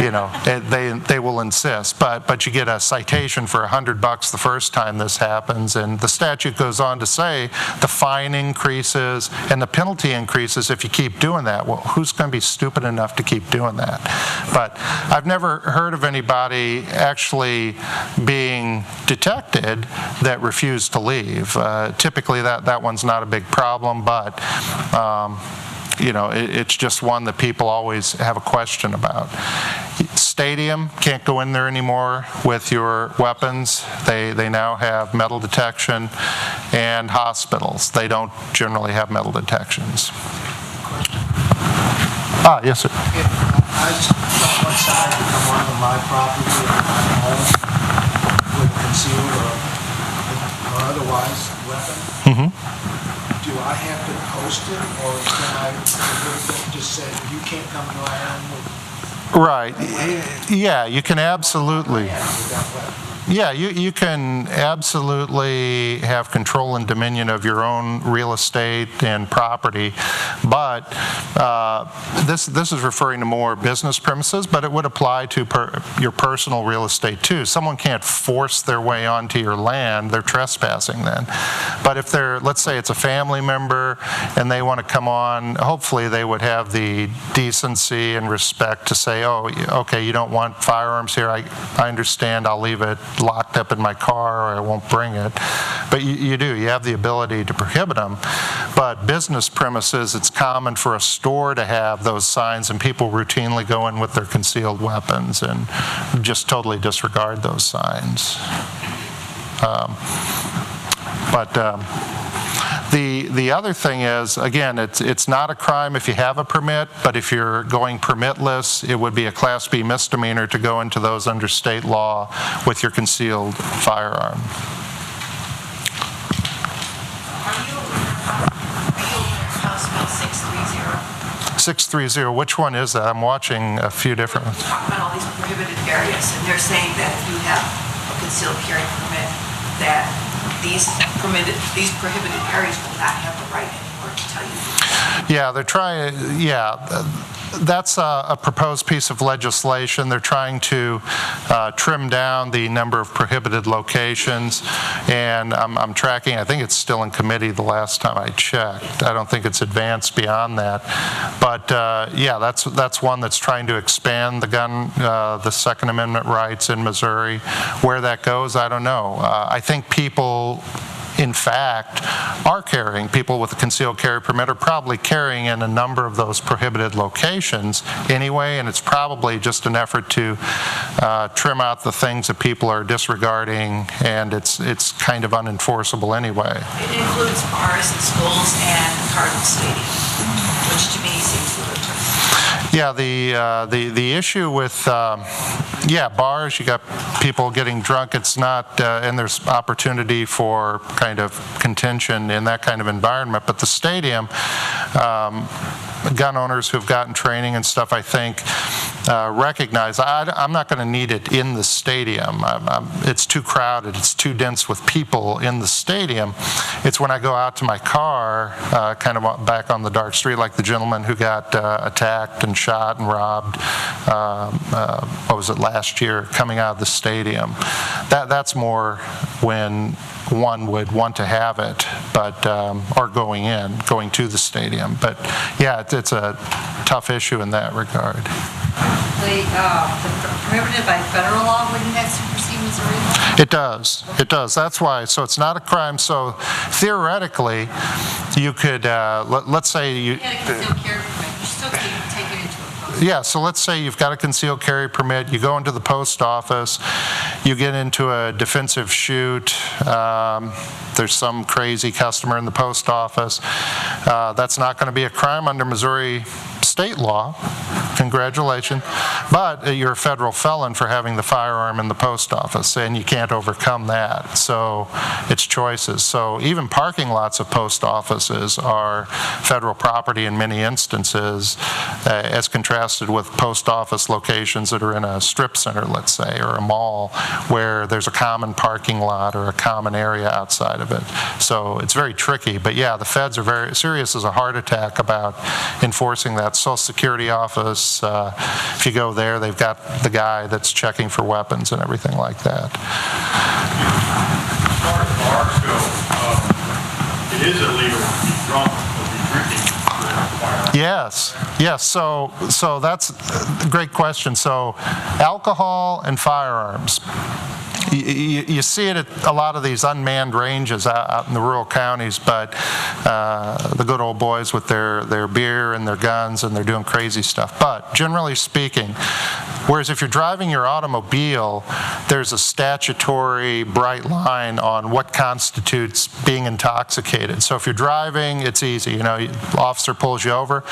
You know, they will insist. But you get a citation for $100 the first time this happens. And the statute goes on to say the fine increases and the penalty increases if you keep doing that. Well, who's going to be stupid enough to keep doing that? But I've never heard of anybody actually being detected that refused to leave. Typically that one's not a big problem, but you know, it's just one that people always have a question about. Stadium, can't go in there anymore with your weapons. They now have metal detection, and hospitals, they don't generally have metal detections. Yes, sir. I just on one side to come onto my property or my home with concealed or otherwise weapon. Do I have to post it, or can I just say you can't come to my home? Right. Yeah, you can absolutely. Yeah, you can absolutely have control and dominion of your own real estate and property, but this is referring to more business premises, but it would apply to your personal real estate too. Someone can't force their way onto your land, they're trespassing then. But if they're, let's say it's a family member and they want to come on, hopefully they would have the decency and respect to say, oh, okay, you don't want firearms here, I understand, I'll leave it locked up in my car or I won't bring it. But you do, you have the ability to prohibit them. But business premises, it's common for a store to have those signs and people routinely go in with their concealed weapons and just totally disregard those signs. The other thing is, again, it's not a crime if you have a permit, but if you're going permitless, it would be a Class B misdemeanor to go into those under state law with your concealed firearm. Are you aware of House Bill 630? 630, which one is that? I'm watching a few different ones. Talk about all these prohibited areas, and they're saying that if you have a concealed carry permit, that these prohibited areas will not have the right anymore to tell you. Yeah, they're trying, that's a proposed piece of legislation. They're trying to trim down the number of prohibited locations, and I'm tracking, I think it's still in committee the last time I checked. I don't think it's advanced beyond that. But yeah, that's one that's trying to expand the Second Amendment rights in Missouri. Where that goes, I don't know. I think people, in fact, are carrying, people with a concealed carry permit are probably carrying in a number of those prohibited locations anyway, and it's probably just an effort to trim out the things that people are disregarding, and it's kind of unenforceable anyway. It includes bars and schools and Cardinal Stadium, which to me seems ludicrous. Yeah, the issue with bars, you got people getting drunk. It's not, and there's opportunity for kind of contention in that kind of environment. But the stadium, gun owners who've gotten training and stuff, I think, recognize I'm not going to need it in the stadium. It's too crowded. It's too dense with people in the stadium. It's when I go out to my car, kind of back on the dark street, like the gentleman who got attacked and shot and robbed, what was it, last year, coming out of the stadium. That's more when one would want to have it, but or going to the stadium. But yeah, it's a tough issue in that regard. The prohibited by federal law, wouldn't that supersede Missouri law? It does. It does. That's why. So it's not a crime. So theoretically, you could, let's say you. You had a concealed carry permit. You still can't take it into a Yeah, so let's say you've got a concealed carry permit, you go into the post office, you get into a defensive shoot, there's some crazy customer in the post office. That's not going to be a crime under Missouri state law. Congratulations. But you're a federal felon for having the firearm in the post office, and you can't overcome that. So it's choices. So even parking lots of post offices are federal property in many instances, as contrasted with post office locations that are in a strip center, let's say, or a mall, where there's a common parking lot or a common area outside of it. So it's very tricky. But yeah, the feds are very serious as a heart attack about enforcing that. Social Security office, if you go there, they've got the guy that's checking for weapons and everything like that. As far as bars go, it is illegal to be drunk or be drinking. Yes. So that's a great question. So alcohol and firearms. You see it at a lot of these unmanned ranges out in the rural counties, but the good old boys with their beer and their guns, and they're doing crazy stuff. But generally speaking, whereas if you're driving your automobile, there's a statutory bright line on what constitutes being intoxicated. So if you're driving, it's easy. The officer pulls you over,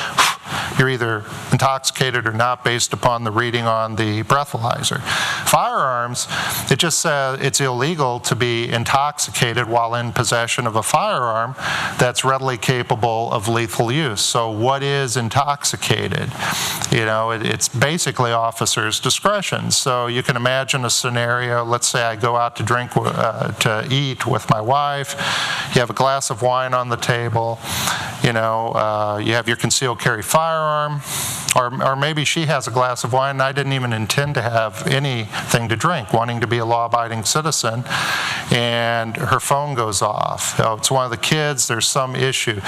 you're either intoxicated or not based upon the reading on the breathalyzer. Firearms, it just says it's illegal to be intoxicated while in possession of a firearm that's readily capable of lethal use. So what is intoxicated? It's basically officer's discretion. So you can imagine a scenario, let's say I go out to eat with my wife, you have a glass of wine on the table, you have your concealed carry firearm, or maybe she has a glass of wine and I didn't even intend to have anything to drink, wanting to be a law-abiding citizen, and her phone goes off. It's one of the kids, there's some issue.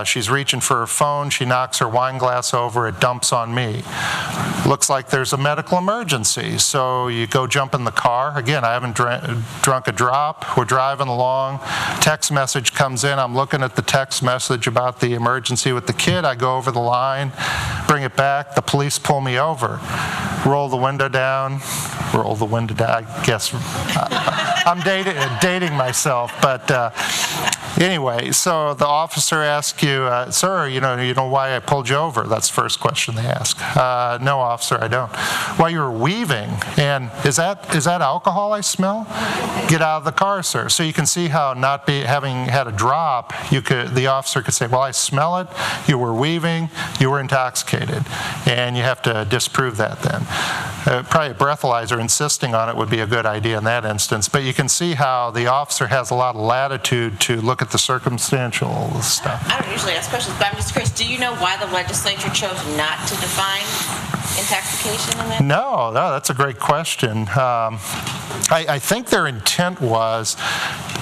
She's reaching for her phone, she knocks her wine glass over, it dumps on me. Looks like there's a medical emergency, so you go jump in the car. Again, I haven't drunk a drop, we're driving along, text message comes in, I'm looking at the text message about the emergency with the kid, I go over the line, bring it back, the police pull me over. Roll the window down, I guess I'm dating myself, but anyway, so the officer asks you, sir, you know why I pulled you over? That's the first question they ask. No, officer, I don't. Well, you were weaving, and is that alcohol I smell? Get out of the car, sir. So you can see how having had a drop, the officer could say, well, I smell it, you were weaving, you were intoxicated, and you have to disprove that then. Probably a breathalyzer insisting on it would be a good idea in that instance, but you can see how the officer has a lot of latitude to look at the circumstantial stuff. I don't usually ask questions, but I'm just curious, do you know why the legislature chose not to define intoxication in that? No, that's a great question. I think their intent was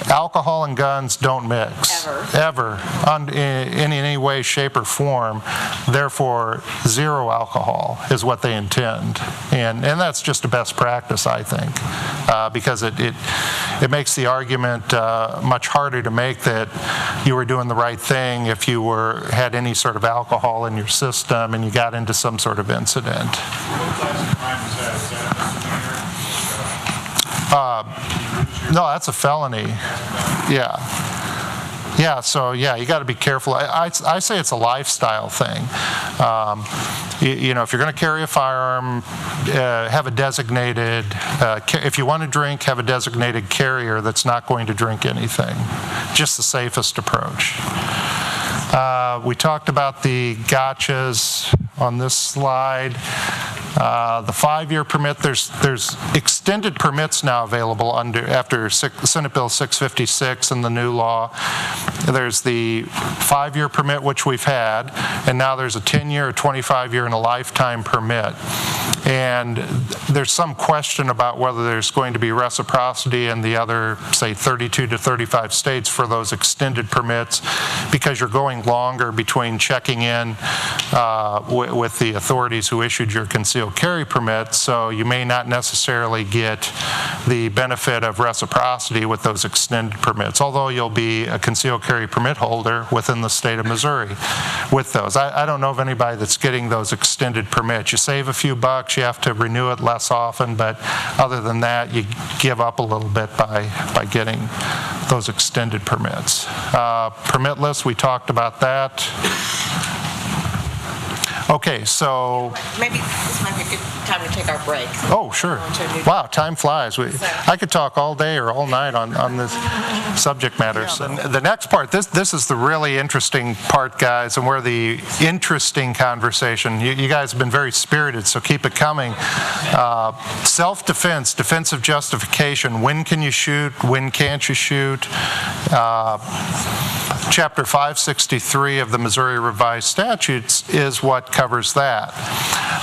alcohol and guns don't mix. Ever. In any way, shape, or form. Therefore, zero alcohol is what they intend. And that's just a best practice, I think, because it makes the argument much harder to make that you were doing the right thing if you had any sort of alcohol in your system and you got into some sort of incident. What class of crime is that? Is that a misdemeanor? No, that's a felony. Yeah, so you got to be careful. I say it's a lifestyle thing. If you're going to carry a firearm, have a designated, if you want to drink, have a designated carrier that's not going to drink anything. Just the safest approach. We talked about the gotchas on this slide. The 5-year permit, there's extended permits now available after Senate Bill 656 and the new law. There's the 5-year permit, which we've had, and now there's a 10-year, a 25-year, and a lifetime permit. And there's some question about whether there's going to be reciprocity in the other, say, 32 to 35 states for those extended permits, because you're going going longer between checking in with the authorities who issued your concealed carry permit, so you may not necessarily get the benefit of reciprocity with those extended permits, although you'll be a concealed carry permit holder within the state of Missouri with those. I don't know of anybody that's getting those extended permits. You save a few bucks, you have to renew it less often, but other than that, you give up a little bit by getting those extended permits. Permit list, we talked about that. Okay, so... Maybe this might be a good time to take our break. Oh, sure. Wow, time flies. I could talk all day or all night on this subject matter. So the next part, this is the really interesting part, guys, and where the interesting conversation. You guys have been very spirited, so keep it coming. Self-defense, defensive justification. When can you shoot? When can't you shoot? Chapter 563 of the Missouri Revised Statutes is what covers that.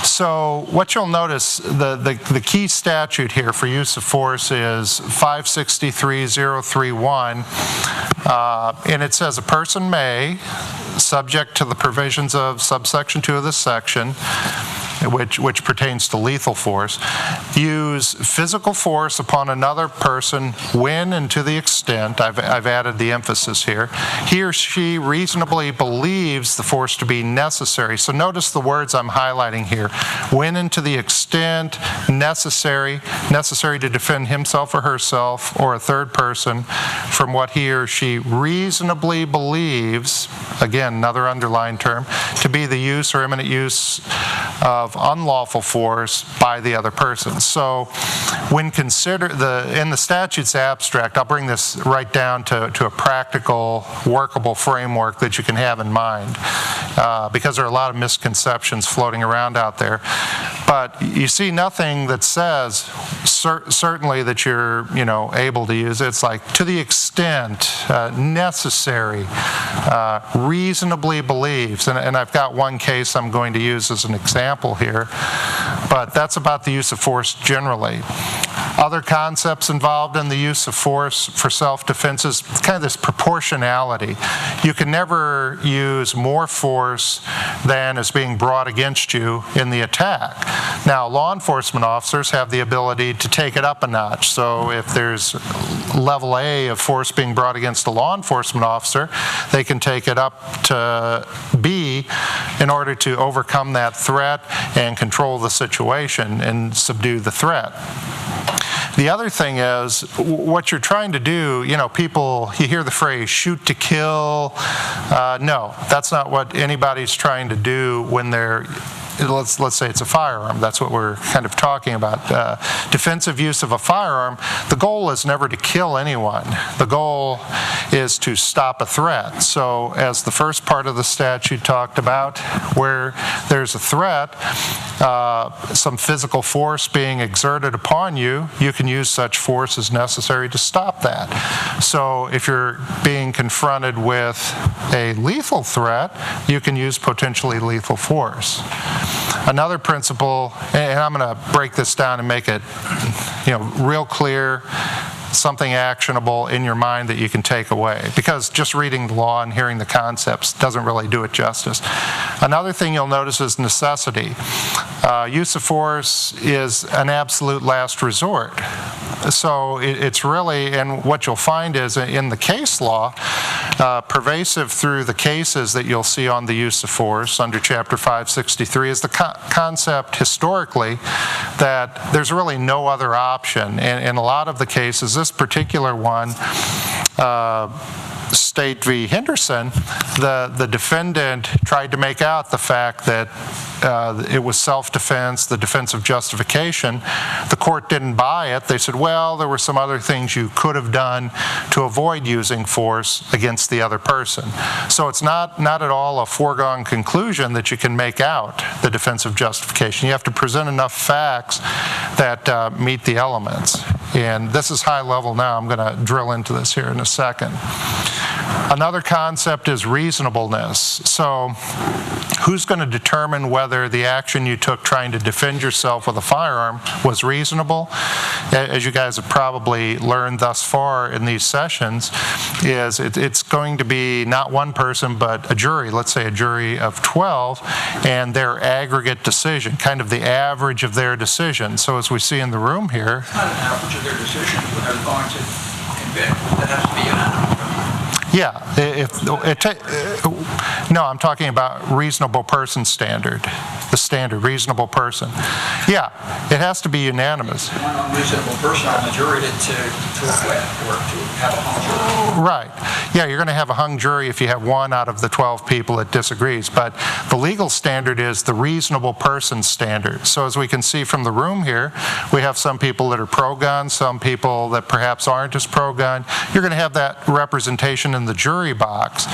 So what you'll notice, the key statute here for use of force is 563.031, and it says a person may, subject to the provisions of subsection 2 of this section, which pertains to lethal force, use physical force upon another person when and to the extent, I've added the emphasis here, he or she reasonably believes the force to be necessary. So notice the words I'm highlighting here. When and to the extent necessary to defend himself or herself or a third person from what he or she reasonably believes, again, another underlined term, to be the use or imminent use of unlawful force by the other person. So when considered, in the statute's abstract, I'll bring this right down to a practical, workable framework that you can have in mind, because there are a lot of misconceptions floating around out there. But you see nothing that says certainly that you're able to use it. It's like to the extent necessary, reasonably believes, and I've got one case I'm going to use as an example here, but that's about the use of force generally. Other concepts involved in the use of force for self-defense is kind of this proportionality. You can never use more force than is being brought against you in the attack. Now, law enforcement officers have the ability to take it up a notch. So if there's level A of force being brought against a law enforcement officer, they can take it up to B in order to overcome that threat and control the situation and subdue the threat. The other thing is, what you're trying to do, people, you hear the phrase shoot to kill. No, that's not what anybody's trying to do when they're, let's say it's a firearm. That's what we're kind of talking about. Defensive use of a firearm, the goal is never to kill anyone. The goal is to stop a threat. So as the first part of the statute talked about, where there's a threat, some physical force being exerted upon you, you can use such force as necessary to stop that. So if you're being confronted with a lethal threat, you can use potentially lethal force. Another principle, and I'm going to break this down and make it real clear, something actionable in your mind that you can take away, because just reading the law and hearing the concepts doesn't really do it justice. Another thing you'll notice is necessity. Use of force is an absolute last resort. So it's really, and what you'll find is in the case law, pervasive through the cases that you'll see on the use of force under Chapter 563 is the concept historically that there's really no other option. And in a lot of the cases, this particular one, State v. Henderson, the defendant tried to make out the fact that it was self-defense, the defensive justification. The court didn't buy it. They said, well, there were some other things you could have done to avoid using force against the other person. So it's not at all a foregone conclusion that you can make out the defensive justification. You have to present enough facts that meet the elements. And this is high level now. I'm going to drill into this here in a second. Another concept is reasonableness. So who's going to determine whether the action you took trying to defend yourself with a firearm was reasonable? As you guys have probably learned thus far in these sessions, is it's going to be not one person but a jury, let's say a jury of 12, and their aggregate decision, kind of the average of their decision. So as we see in the room here, It's not an average of their decision when they're going to convict. That has to be unanimous. yeah, no, I'm talking about reasonable person standard, the standard, reasonable person. Yeah, it has to be unanimous. One unreasonable person on the jury to acquit or to have a hung jury. Right. Yeah, you're going to have a hung jury if you have one out of the 12 people that disagrees. But the legal standard is the reasonable person standard. So as we can see from the room here, we have some people that are pro-gun, some people that perhaps aren't as pro-gun. You're going to have that representation in the jury box.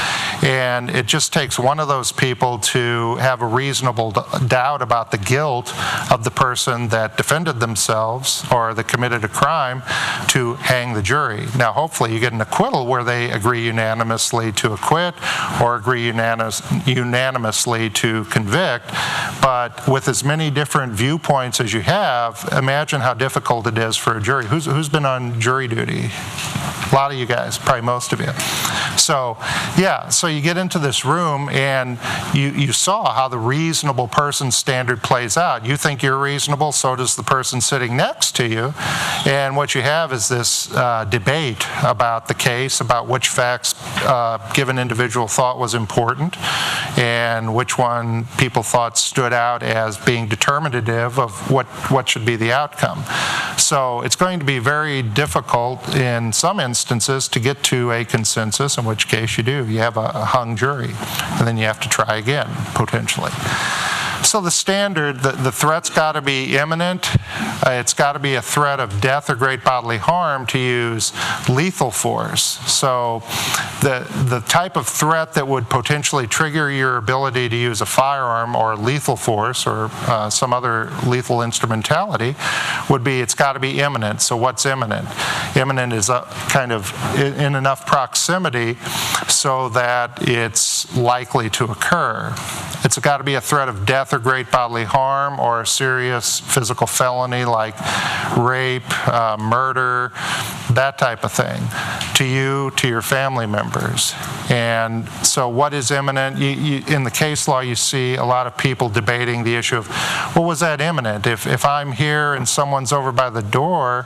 And it just takes one of those people to have a reasonable doubt about the guilt of the person that defended themselves or that committed a crime to hang the jury. Now, hopefully you get an acquittal where they agree unanimously to acquit or agree unanimously to convict. But with as many different viewpoints as you have, imagine how difficult it is for a jury. Who's been on jury duty? A lot of you guys, probably most of you. So, yeah, so you get into this room and you saw how the reasonable person standard plays out. You think you're reasonable, so does the person sitting next to you. And what you have is this debate about the case, about which facts given individual thought was important and which one people thought stood out as being determinative of what should be the outcome. So it's going to be very difficult in some instances to get to a consensus, in which case you do. You have a hung jury, and then you have to try again, potentially. So the standard, the threat's got to be imminent. It's got to be a threat of death or great bodily harm to use lethal force. So the type of threat that would potentially trigger your ability to use a firearm or lethal force or some other lethal instrumentality would be it's got to be imminent. So what's imminent? Imminent is kind of in enough proximity so that it's likely to occur. It's got to be a threat of death or great bodily harm or a serious physical felony like rape, murder, that type of thing, to you, to your family members. And so what is imminent? In the case law, you see a lot of people debating the issue of, well, was that imminent? If I'm here and someone's over by the door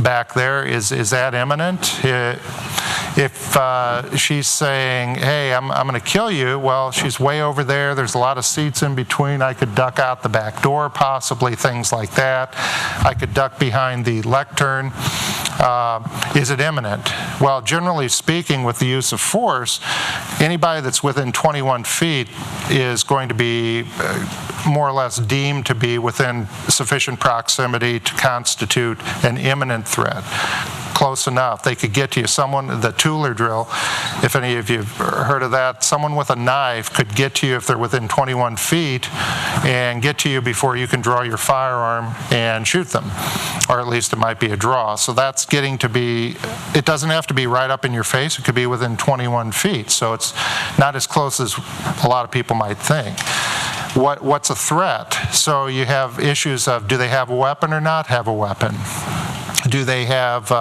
back there, is that imminent? If she's saying, hey, I'm going to kill you, well, she's way over there. There's a lot of seats in between. I could duck out the back door, possibly, things like that. I could duck behind the lectern. Is it imminent? Well, generally speaking, with the use of force, anybody that's within 21 feet is going to be more or less deemed to be within sufficient proximity to constitute an imminent threat. Close enough. They could get to you. Someone, the Tueler drill, if any of you have heard of that, someone with a knife could get to you if they're within 21 feet and get to you before you can draw your firearm and shoot them. Or at least it might be a draw. So that's getting to be, it doesn't have to be right up in your face. It could be within 21 feet. So it's not as close as a lot of people might think. What's a threat? So you have issues of, do they have a weapon or not have a weapon? Do they have,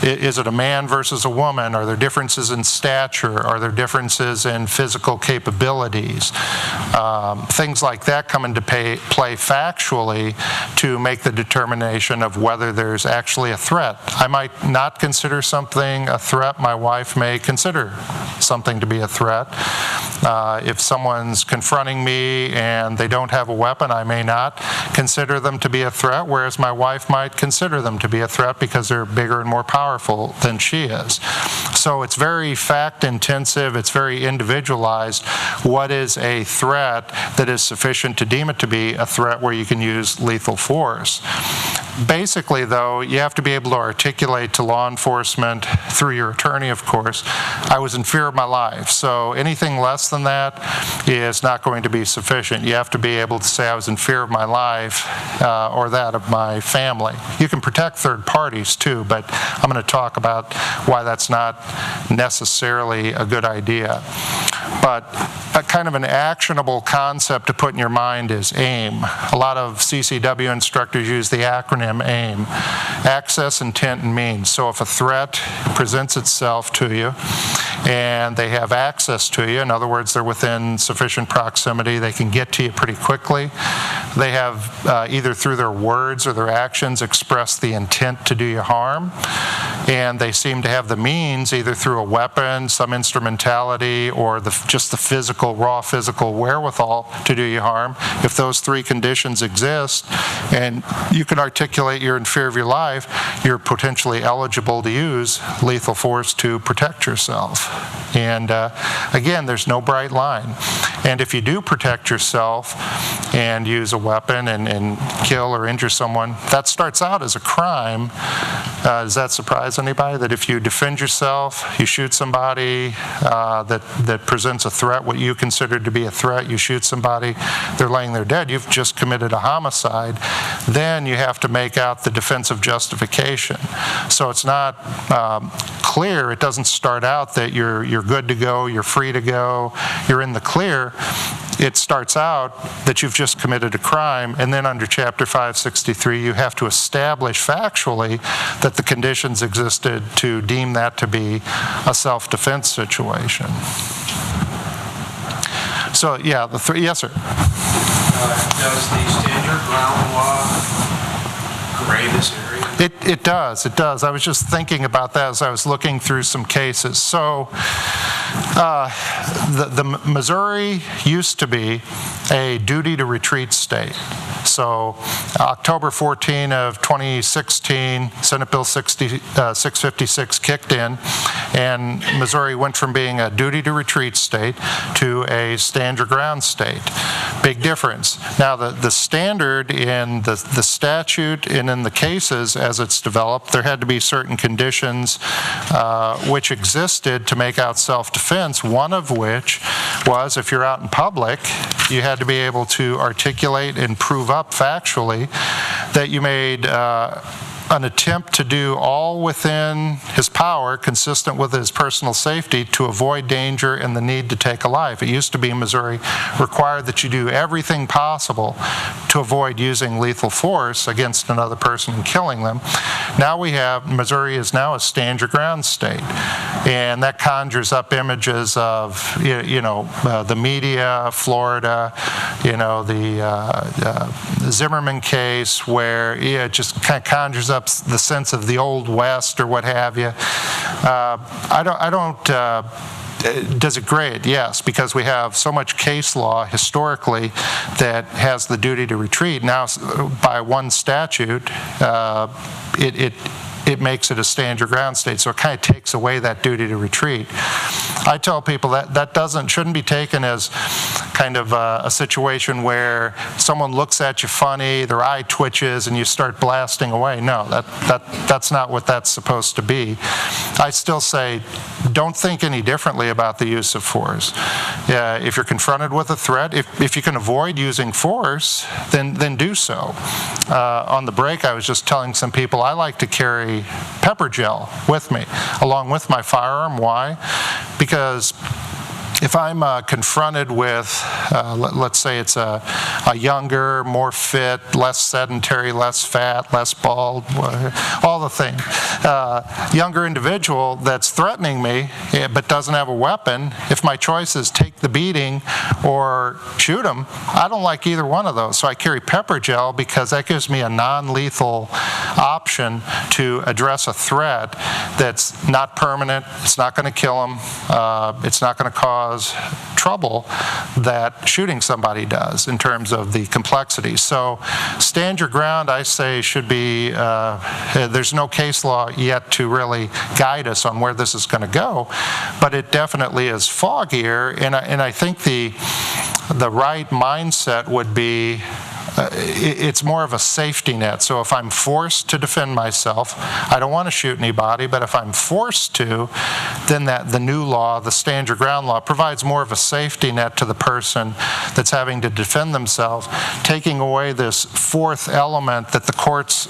is it a man versus a woman? Are there differences in stature? Are there differences in physical capabilities? Things like that come into play factually to make the determination of whether there's actually a threat. I might not consider something a threat. My wife may consider something to be a threat. If someone's confronting me and they don't have a weapon, I may not consider them to be a threat, whereas my wife might consider them to be a threat because they're bigger and more powerful than she is. So it's very fact intensive, it's very individualized. What is a threat that is sufficient to deem it to be a threat where you can use lethal force? Basically, though, you have to be able to articulate to law enforcement, through your attorney, of course, I was in fear of my life. So anything less than that is not going to be sufficient. You have to be able to say I was in fear of my life or that of my family. You can protect third parties too, but I'm going to talk about why that's not necessarily a good idea. But a kind of an actionable concept to put in your mind is AIM. A lot of CCW instructors use the acronym AIM. Access, intent, and means. So if a threat presents itself to you and they have access to you, in other words, they're within sufficient proximity, they can get to you pretty quickly. They have either through their words or their actions expressed the intent to do you harm, and they seem to have the means either through a weapon, some instrumentality, or just the physical, raw physical wherewithal to do you harm. If those three conditions exist and you can articulate you're in fear of your life, you're potentially eligible to use lethal force to protect yourself. And again, there's no bright line. And if you do protect yourself and use a weapon and kill or injure someone, that starts out as a crime. Does that surprise anybody? That if you defend yourself, you shoot somebody that presents a threat, what you consider to be a threat, you shoot somebody, they're laying there dead, you've just committed a homicide. Then you have to make out the defensive justification. So it's not clear, it doesn't start out that you're good to go, you're free to go, you're in the clear. It starts out that you've just committed a crime, and then under Chapter 563 you have to establish factually that the conditions existed to deem that to be a self-defense situation. So yeah, yes sir? Does the standard ground law gray this area? It does. I was just thinking about that as I was looking through some cases. So the Missouri used to be a duty to retreat state. So October 14 of 2016, Senate Bill 656 kicked in, and Missouri went from being a duty to retreat state to a stand your ground state. Big difference. Now the standard in the statute and in the cases as it's developed, there had to be certain conditions which existed to make out self-defense, one of which was if you're out in public, you had to be able to articulate and prove up factually that you made an attempt to do all within his power, consistent with his personal safety, to avoid danger and the need to take a life. It used to be in Missouri required that you do everything possible to avoid using lethal force against another person and killing them. Now we have, Missouri is now a stand your ground state, and that conjures up images of the media, Florida, the Zimmerman case, where it just kind of conjures up the sense of the Old West or what have you. Does it grade? Yes, because we have so much case law historically that has the duty to retreat. Now, by one statute, it makes it a stand your ground state, so it kind of takes away that duty to retreat. I tell people that shouldn't be taken as kind of a situation where someone looks at you funny, their eye twitches, and you start blasting away. No, that's not what that's supposed to be. I still say, don't think any differently about the use of force. If you're confronted with a threat, if you can avoid using force, then do so. On the break, I was just telling some people I like to carry pepper gel with me, along with my firearm. Why? Because if I'm confronted with, let's say it's a younger, more fit, less sedentary, less fat, less bald, all the things, younger individual that's threatening me but doesn't have a weapon, if my choice is take the beating or shoot him, I don't like either one of those. So I carry pepper gel because that gives me a non-lethal option to address a threat that's not permanent, it's not going to kill him, it's not going to cause trouble that shooting somebody does in terms of the complexity. So stand your ground, I say, should be, there's no case law yet to really guide us on where this is going to go, but it definitely is foggier, and I think the right mindset would be it's more of a safety net. So if I'm forced to defend myself, I don't want to shoot anybody, but if I'm forced to, then the new law, the stand your ground law, provides more of a safety net to the person that's having to defend themselves, taking away this fourth element that the courts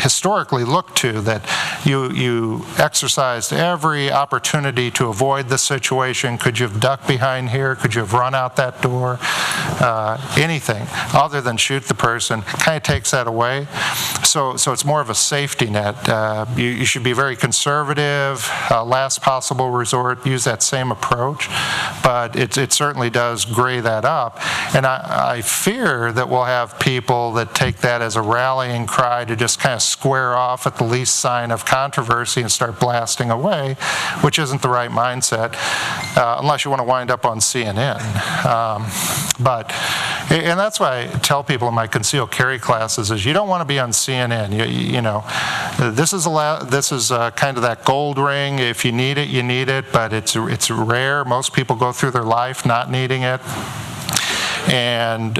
historically look to, that you exercised every opportunity to avoid the situation. Could you have ducked behind here? Could you have run out that door? Anything other than shoot the person kind of takes that away. So it's more of a safety net. You should be very conservative, last possible resort, use that same approach, but it certainly does gray that up. And I fear that we'll have people that take that as a rallying cry to just kind of square off at the least sign of controversy and start blasting away, which isn't the right mindset, unless you want to wind up on CNN. And that's why I tell people in my concealed carry classes is you don't want to be on CNN. You know, this is kind of that gold ring. If you need it, you need it, but it's rare. Most people go through their life not needing it. And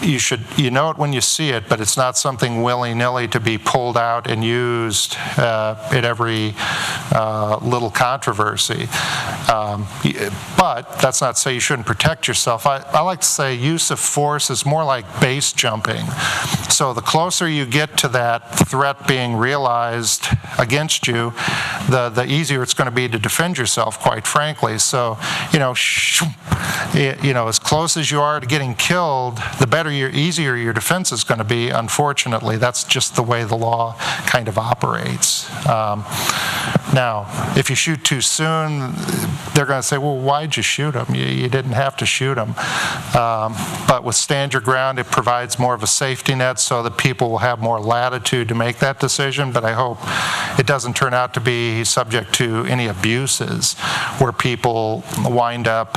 you know it when you see it, but it's not something willy-nilly to be pulled out and used at every little controversy. But that's not to say you shouldn't protect yourself. I like to say use of force is more like base jumping. So the closer you get to that threat being realized against you, the easier it's going to be to defend yourself, quite frankly. So, you know, as close as you are to getting killed, the easier your defense is going to be. Unfortunately, that's just the way the law kind of operates. Now, if you shoot too soon, they're going to say, well, why'd you shoot him? You didn't have to shoot him. But with stand your ground, it provides more of a safety net so that people will have more latitude to make that decision. But I hope it doesn't turn out to be subject to any abuses where people wind up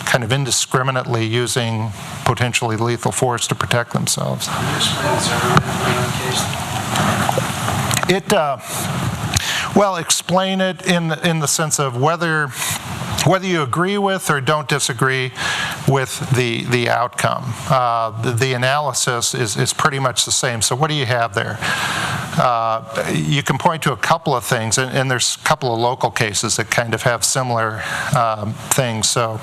kind of indiscriminately using potentially lethal force to protect themselves. Well, explain it in the sense of whether you agree with or don't disagree with the outcome. The analysis is pretty much the same. So what do you have there? You can point to a couple of things, and there's a couple of local cases that kind of have similar things, so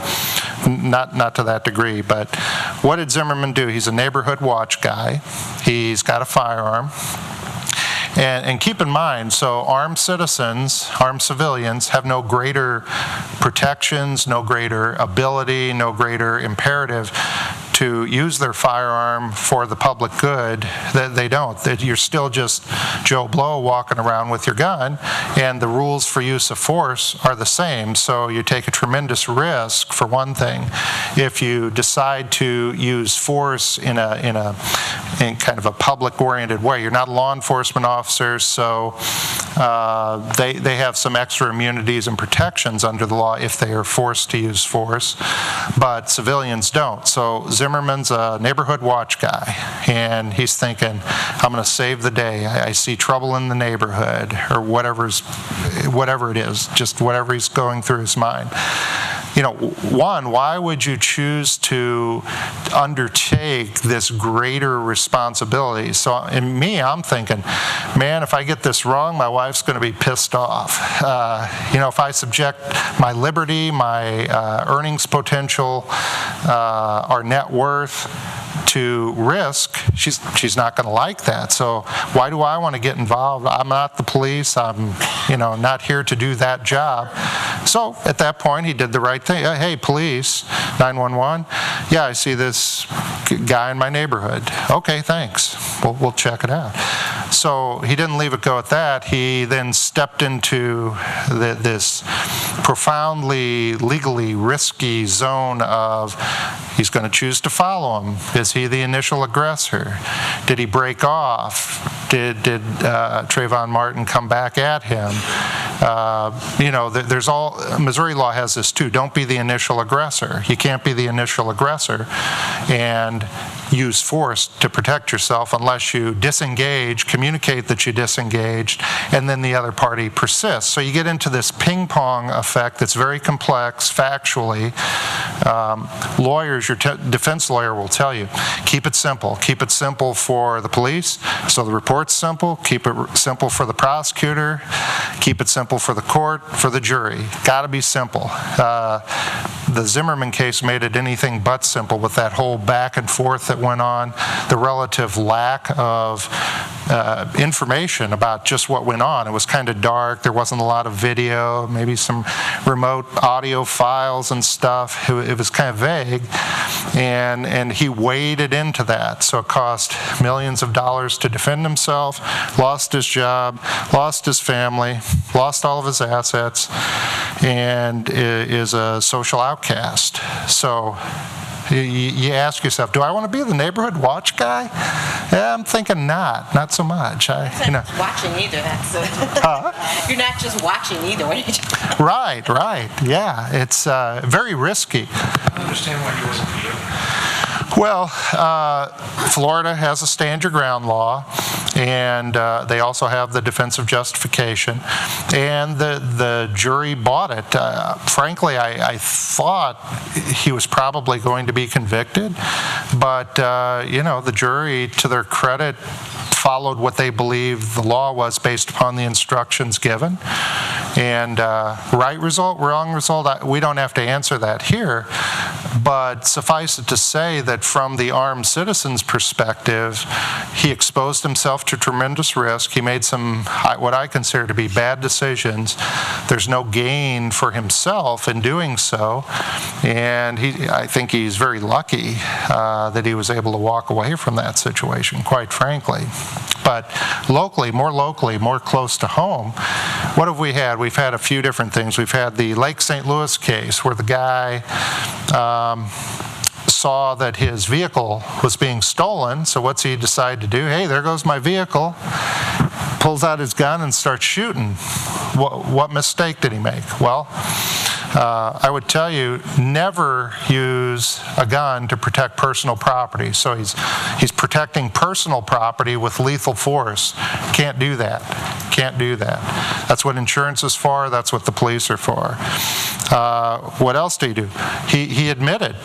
not to that degree. But what did Zimmerman do? He's a neighborhood watch guy. He's got a firearm. And keep in mind, so armed citizens, armed civilians have no greater protections, no greater ability, no greater imperative to use their firearm for the public good. They don't. You're still just Joe Blow walking around with your gun, and the rules for use of force are the same. So you take a tremendous risk, for one thing, if you decide to use force in kind of a public-oriented way. You're not a law enforcement officer, so they have some extra immunities and protections under the law if they are forced to use force, but civilians don't. So Zimmerman's a neighborhood watch guy, and he's thinking, I'm going to save the day. I see trouble in the neighborhood, or whatever it is, just whatever he's going through his mind. You know, one, why would you choose to undertake this greater responsibility? So in me, I'm thinking, man, if I get this wrong, my wife's going to be pissed off. You know, if I subject my liberty, my earnings potential, our net worth to risk, she's not going to like that. So why do I want to get involved? I'm not the police. I'm, not here to do that job. So at that point, he did the right thing. Hey, police, 911. Yeah, I see this guy in my neighborhood. Okay, thanks. We'll check it out. So he didn't leave it go at that. He then stepped into this profoundly legally risky zone of he's going to choose to follow him. Is he the initial aggressor? Did he break off? Did Trayvon Martin come back at him? There's Missouri law has this too. Don't be the initial aggressor. You can't be the initial aggressor. And use force to protect yourself unless you disengage, communicate that you disengaged, and then the other party persists. So you get into this ping-pong effect that's very complex factually. Lawyers, your defense lawyer will tell you, keep it simple. Keep it simple for the police, so the report's simple. Keep it simple for the prosecutor. Keep it simple for the court, for the jury. Got to be simple. The Zimmerman case made it anything but simple with that whole back and forth that went on, the relative lack of information about just what went on. It was kind of dark. There wasn't a lot of video, maybe some remote audio files and stuff. It was kind of vague, and he waded into that. So it cost millions of dollars to defend himself, lost his job, lost his family, lost all of his assets, and is a social outcast. So you ask yourself, do I want to be the neighborhood watch guy? Yeah, I'm thinking not so much. You're not watching either. You're not just watching either. Right. Yeah, it's very risky. I understand why you wouldn't be able. Well, Florida has a stand your ground law, and they also have the defensive justification, and the jury bought it. Frankly, I thought he was probably going to be convicted, but the jury, to their credit, followed what they believed the law was based upon the instructions given. And right result, wrong result, we don't have to answer that here. But suffice it to say that from the armed citizen's perspective, he exposed himself to tremendous risk. He made some, what I consider to be bad decisions. There's no gain for himself in doing so. And I think he's very lucky that he was able to walk away from that situation, quite frankly. But locally, more close to home, what have we had? We've had a few different things. We've had the Lake St. Louis case where the guy saw that his vehicle was being stolen. So what's he decide to do? Hey, there goes my vehicle. Pulls out his gun and starts shooting. What mistake did he make? Well, I would tell you, never use a gun to protect personal property. So he's protecting personal property with lethal force. Can't do that. That's what insurance is for. That's what the police are for. What else did he do? He admitted,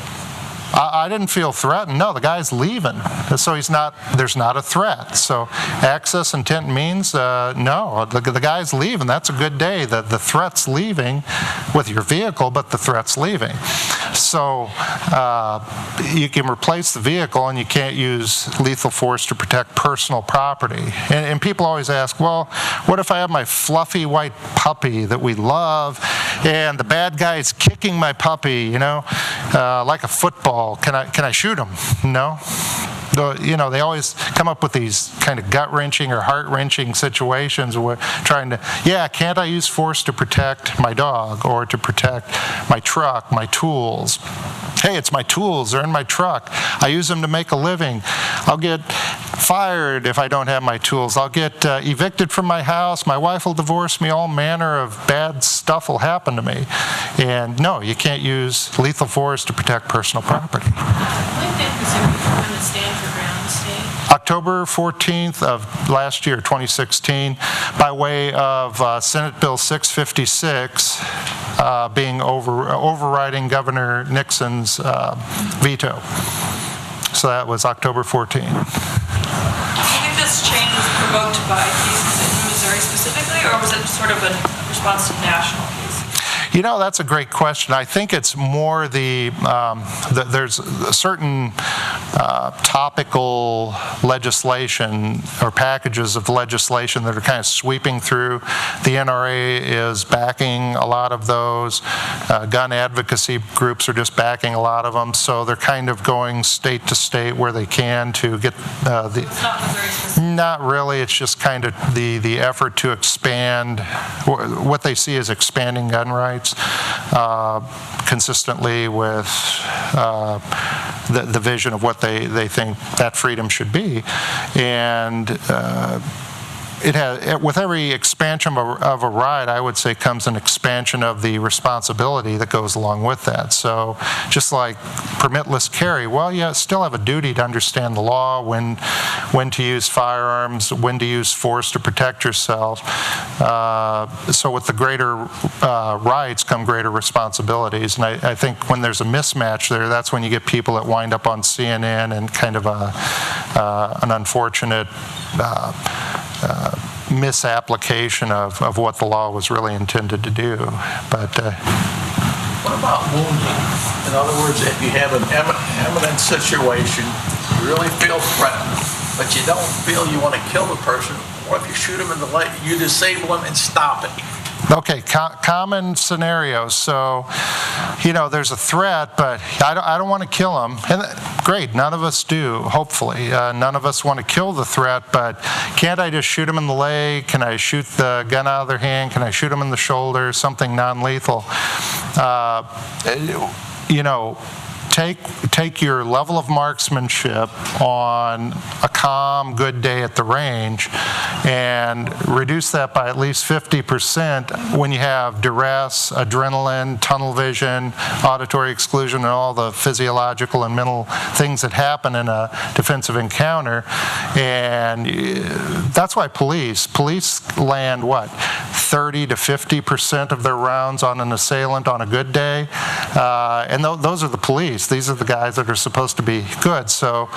I didn't feel threatened. No, the guy's leaving. So there's not a threat. So access intent means, no, the guy's leaving. That's a good day. The threat's leaving with your vehicle, but the threat's leaving. So you can replace the vehicle and you can't use lethal force to protect personal property. And people always ask, well, what if I have my fluffy white puppy that we love and the bad guy's kicking my puppy, like a football? Can I shoot him? No. They always come up with these kind of gut-wrenching or heart-wrenching situations where can't I use force to protect my dog or to protect my truck, my tools? Hey, it's my tools, they're in my truck. I use them to make a living. I'll get fired if I don't have my tools. I'll get evicted from my house. My wife will divorce me. All manner of bad stuff will happen to me. And no, you can't use lethal force to protect personal property. When did Missouri come to stand for ground state? October 14th of last year, 2016, by way of Senate Bill 656 being overriding Governor Nixon's veto. So that was October 14th. Do you think this change was provoked by cases in Missouri specifically, or was it sort of a response to national cases? That's a great question. I think it's more there's a certain topical legislation or packages of legislation that are kind of sweeping through. The NRA is backing a lot of those. Gun advocacy groups are just backing a lot of them. So they're kind of going state to state where they can to get Not really. It's just kind of the effort to expand what they see as expanding gun rights. Consistently with the vision of what they think that freedom should be. And with every expansion of a right, I would say comes an expansion of the responsibility that goes along with that. So just like permitless carry, well, you still have a duty to understand the law, when to use firearms, when to use force to protect yourself. So with the greater rights come greater responsibilities. And I think when there's a mismatch there, that's when you get people that wind up on CNN and kind of an unfortunate misapplication of what the law was really intended to do. But what about wounding? In other words, if you have an imminent situation, you really feel threatened, but you don't feel you want to kill the person, or if you shoot him in the leg, you disable him and stop it. Okay, common scenarios. So, there's a threat, but I don't want to kill him. And great, none of us do, hopefully. None of us want to kill the threat, but can't I just shoot him in the leg? Can I shoot the gun out of their hand? Can I shoot him in the shoulder? Something non-lethal. Take your level of marksmanship on a calm, good day at the range and reduce that by at least 50% when you have duress, adrenaline, tunnel vision, auditory exclusion, and all the physiological and mental things that happen in a defensive encounter. And that's why police land, 30 to 50% of their rounds on an assailant on a good day. And those are the police. These are the guys that are supposed to be good. So,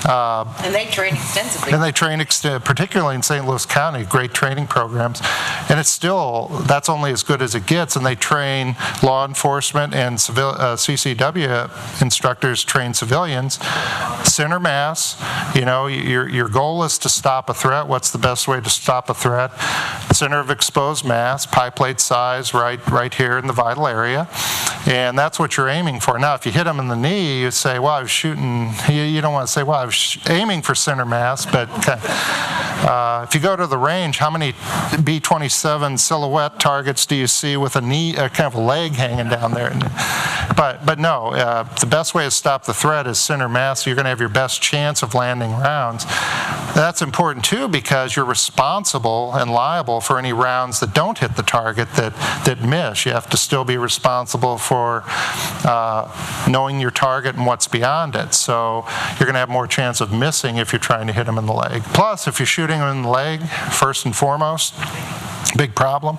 and they train extensively. And they train particularly in St. Louis County, great training programs. And that's only as good as it gets. And they train law enforcement and CCW instructors train civilians. Center mass, your goal is to stop a threat. What's the best way to stop a threat? Center of exposed mass, pie plate size, right here in the vital area. And that's what you're aiming for. Now, if you hit them in the knee, you say, well, I was shooting, you don't want to say, well, I was aiming for center mass, but if you go to the range, how many B-27 silhouette targets do you see with a knee, kind of a leg hanging down there? But no, the best way to stop the threat is center mass. You're going to have your best chance of landing rounds. That's important too, because you're responsible and liable for any rounds that don't hit the target that miss. You have to still be responsible for knowing your target and what's beyond it. So you're going to have more chance of missing if you're trying to hit them in the leg. Plus, if you're shooting them in the leg, first and foremost, big problem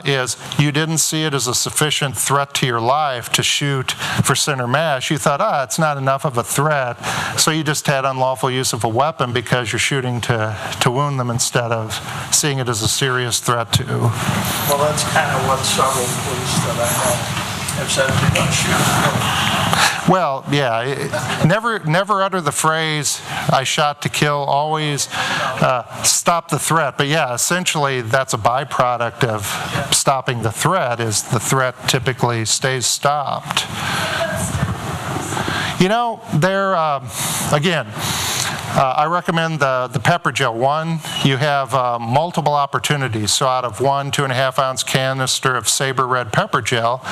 is you didn't see it as a sufficient threat to your life to shoot for center mass. You thought, it's not enough of a threat, so you just had unlawful use of a weapon because you're shooting to wound them instead of seeing it as a serious threat to. Well, that's kind of what several police that I know have said they're going to shoot. Well, yeah, never utter the phrase, I shot to kill, always stop the threat. But yeah, essentially that's a byproduct of stopping the threat, is the threat typically stays stopped. Again, I recommend the pepper gel. One, you have multiple opportunities. So out of 1 2.5 ounce canister of Sabre Red pepper gel,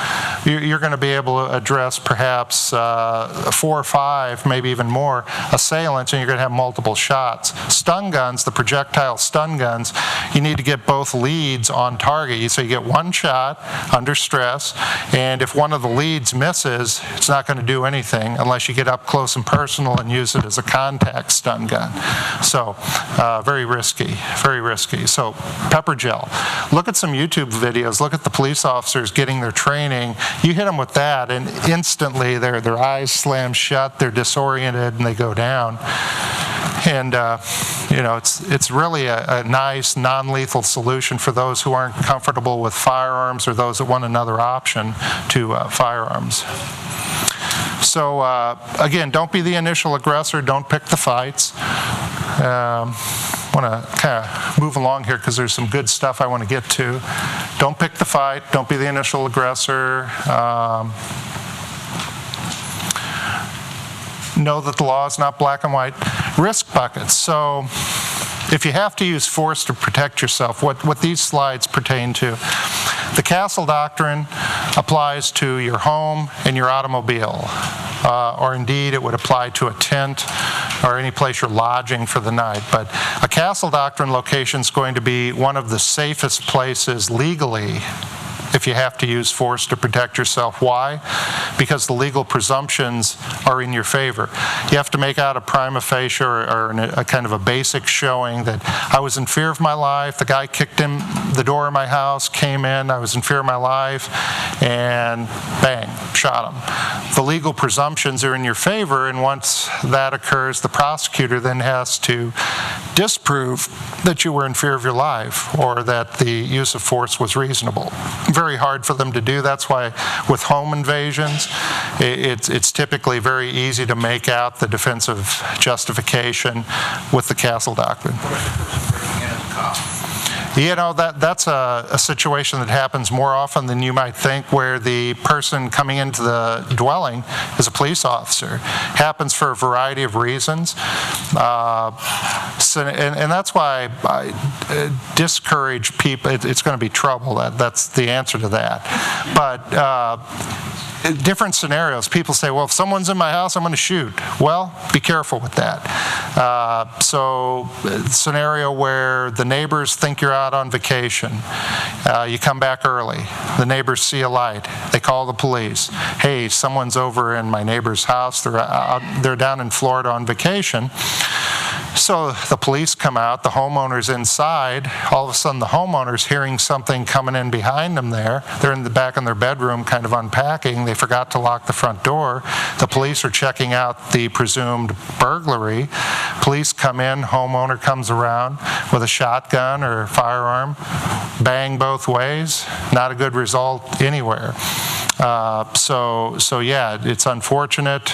you're going to be able to address perhaps 4 or 5, maybe even more assailants, and you're going to have multiple shots. Stun guns, the projectile stun guns, you need to get both leads on target. So you get one shot under stress, and if one of the leads misses, it's not going to do anything unless you get up close and personal and use it as a contact stun gun. So very risky, very risky. So pepper gel. Look at some YouTube videos. Look at the police officers getting their training. You hit them with that and instantly their eyes slam shut, they're disoriented, and they go down. And it's really a nice non-lethal solution for those who aren't comfortable with firearms or those that want another option to firearms. So again, don't be the initial aggressor. Don't pick the fights. I want to kind of move along here because there's some good stuff I want to get to. Don't pick the fight. Don't be the initial aggressor. Know that the law is not black and white. Risk buckets. So if you have to use force to protect yourself, what these slides pertain to, the Castle Doctrine applies to your home and your automobile, or indeed it would apply to a tent, or any place you're lodging for the night. But a castle doctrine location is going to be one of the safest places legally if you have to use force to protect yourself. Why? Because the legal presumptions are in your favor. You have to make out a prima facie or a kind of a basic showing that I was in fear of my life, the guy kicked in the door of my house, came in, I was in fear of my life, and bang, shot him. The legal presumptions are in your favor, and once that occurs, the prosecutor then has to disprove that you were in fear of your life or that the use of force was reasonable. Very hard for them to do. That's why with home invasions, it's typically very easy to make out the defensive justification with the castle doctrine. You know, that's a situation that happens more often than you might think, where the person coming into the dwelling is a police officer. Happens for a variety of reasons. And that's why I discourage people. It's going to be trouble. That's the answer to that. But different scenarios, people say, well, if someone's in my house, I'm going to shoot. Well, be careful with that. So scenario where the neighbors think you're out on vacation. You come back early. The neighbors see a light. They call the police. Hey, someone's over in my neighbor's house. They're down in Florida on vacation. So the police come out, the homeowner's inside. All of a sudden the homeowner's hearing something coming in behind them there. They're in the back in their bedroom kind of unpacking. They forgot to lock the front door. The police are checking out the presumed burglary. Police come in, homeowner comes around with a shotgun or firearm. Bang both ways. Not a good result anywhere. So yeah, it's unfortunate,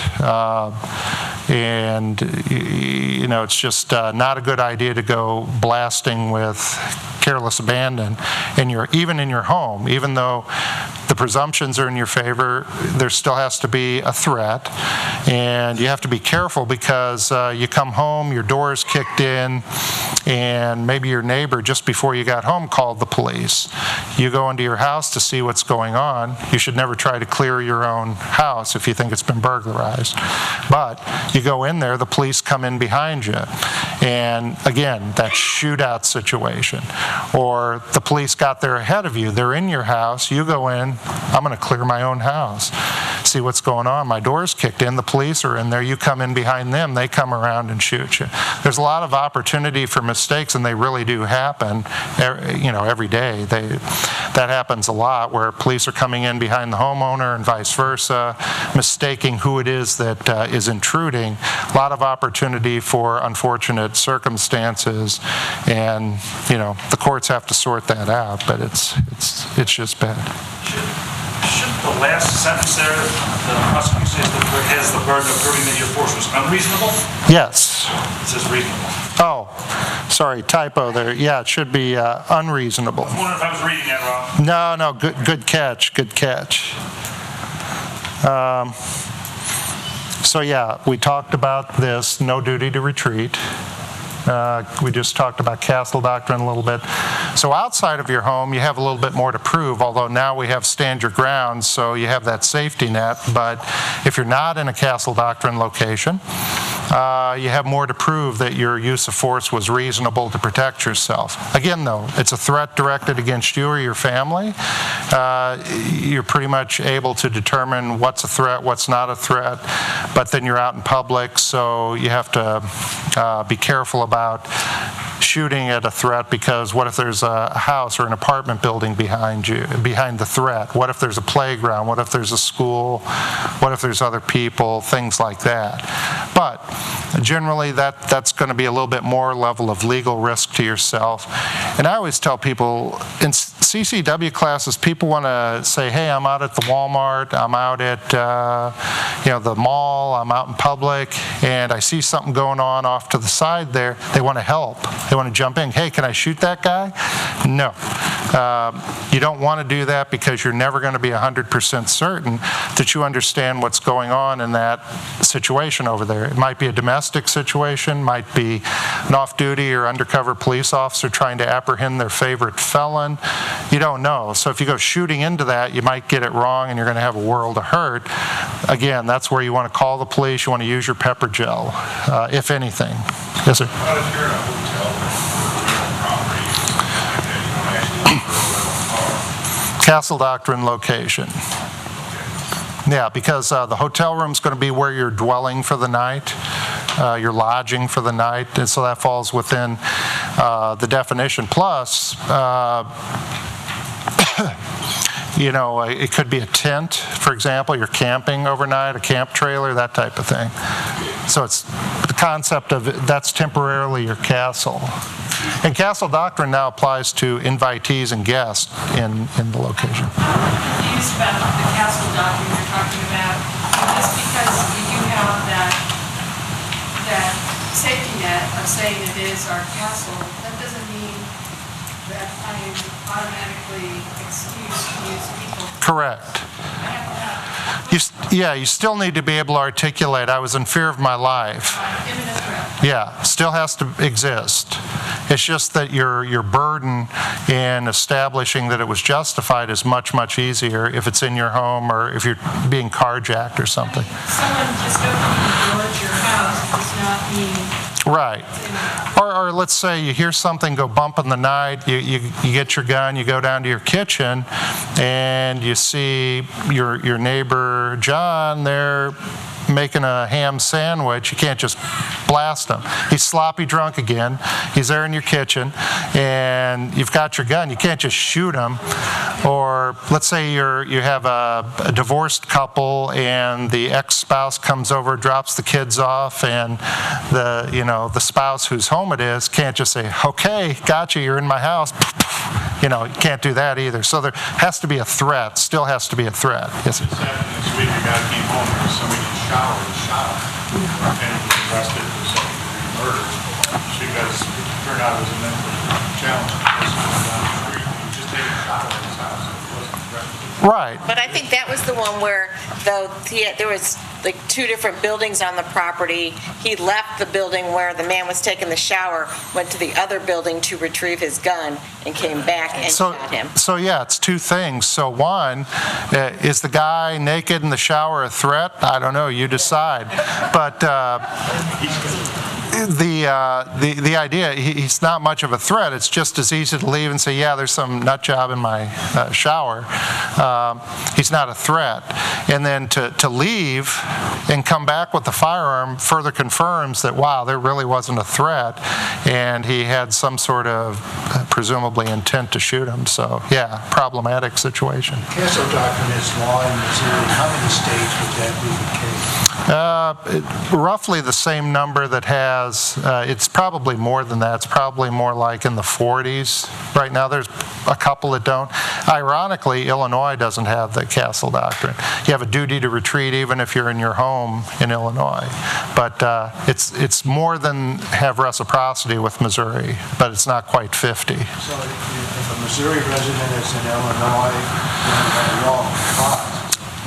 and you know, it's just not a good idea to go blasting with careless abandon even in your home. Even though the presumptions are in your favor, there still has to be a threat, and you have to be careful because you come home, your door is kicked in, and maybe your neighbor just before you got home called the police. You go into your house to see what's going on. You should never try to clear your own house if you think it's been burglarized. But you go in there, the police come in behind you. And again, that shootout situation. Or the police got there ahead of you. They're in your house. You go in, I'm going to clear my own house. See what's going on. My door's kicked in. The police are in there. You come in behind them. They come around and shoot you. There's a lot of opportunity for mistakes, and they really do happen, you know, every day. That happens a lot, where police are coming in behind the homeowner and vice versa, mistaking who it is that is intruding. A lot of opportunity for unfortunate circumstances, and you know, the courts have to sort that out. But it's just bad. Shouldn't the last sentence there, the prosecutor says that has the burden of proving that your force was unreasonable? Yes. It says reasonable. Oh, sorry, typo there. Yeah, it should be unreasonable. I was wondering if I was reading that wrong. No, good catch, good catch. So yeah, we talked about this, no duty to retreat. We just talked about castle doctrine a little bit. So outside of your home, you have a little bit more to prove, although now we have stand your ground, so you have that safety net. But if you're not in a castle doctrine location, you have more to prove that your use of force was reasonable to protect yourself. Again, though, it's a threat directed against you or your family. You're pretty much able to determine what's a threat, what's not a threat, but then you're out in public, so you have to be careful about shooting at a threat, because what if there's a house or an apartment building behind you, behind the threat? What if there's a playground? What if there's a school? What if there's other people? Things like that. But generally that's going to be a little bit more level of legal risk to yourself. And I always tell people in CCW classes, people want to say, hey, I'm out at the Walmart, I'm out at the mall, I'm out in public, and I see something going on off to the side there. They want to help. They want to jump in. Hey, can I shoot that guy? No. You don't want to do that because you're never going to be 100% certain that you understand what's going on in that situation over there. It might be a domestic situation, might be an off-duty or undercover police officer trying to apprehend their favorite felon. You don't know. So if you go shooting into that, you might get it wrong and you're going to have a world of hurt. Again, that's where you want to call the police, you want to use your pepper gel, if anything. Yes, sir? What if you're in a hotel property and you don't actually Castle Doctrine location. Yeah, because the hotel room's going to be where you're dwelling for the night, you're lodging for the night, and so that falls within the definition. Plus, you know, it could be a tent, for example, you're camping overnight, a camp trailer, that type of thing. So it's the concept of that's temporarily your castle. And castle doctrine now applies to invitees and guests in the location. I'm confused about the castle doctrine you're talking about. Just because we do have that safety net of saying it is our castle, that doesn't mean that I am automatically excused to use people. Correct. You still need to be able to articulate, I was in fear of my life. Imminent threat. Yeah, still has to exist. It's just that your burden in establishing that it was justified is much, much easier if it's in your home or if you're being carjacked or something. Someone just opening the door to your house does not mean... Right. Or let's say you hear something go bump in the night, you get your gun, you go down to your kitchen, and you see your neighbor John there making a ham sandwich. You can't just blast him. He's sloppy drunk again. He's there in your kitchen, and you've got your gun. You can't just shoot him. Or let's say you have a divorced couple, and the ex-spouse comes over, drops the kids off, and the spouse whose home it is can't just say, "Okay, gotcha, you're in my house." You can't do that either. So there has to be a threat. Still has to be a threat. Yes, sir. This week a guy came home and somebody in the shower and shot him. And he was arrested for second-degree murder because it turned out it was a mentally challenged person down the street. He was just taking a shower in his house. It wasn't threatening. Right. But I think that was the one where, though, there was like 2 different buildings on the property. He left the building where the man was taking the shower, went to the other building to retrieve his gun, and came back and shot him. So yeah, it's 2 things. So one, is the guy naked in the shower a threat? I don't know, you decide. But the idea, he's not much of a threat. It's just as easy to leave and say, yeah, there's some nut job in my shower. He's not a threat. And then to leave and come back with the firearm further confirms that, wow, there really wasn't a threat, and he had some sort of presumably intent to shoot him. So yeah, problematic situation. Castle doctrine is law in Missouri. How many states would that be the case? Roughly the same number that has, it's probably more than that. It's probably more like in the 40s. Right now there's a couple that don't. Ironically, Illinois doesn't have the castle doctrine. You have a duty to retreat even if you're in your home in Illinois. But it's more than have reciprocity with Missouri, but it's not quite 50. So if a Missouri resident is in Illinois, then that law applies.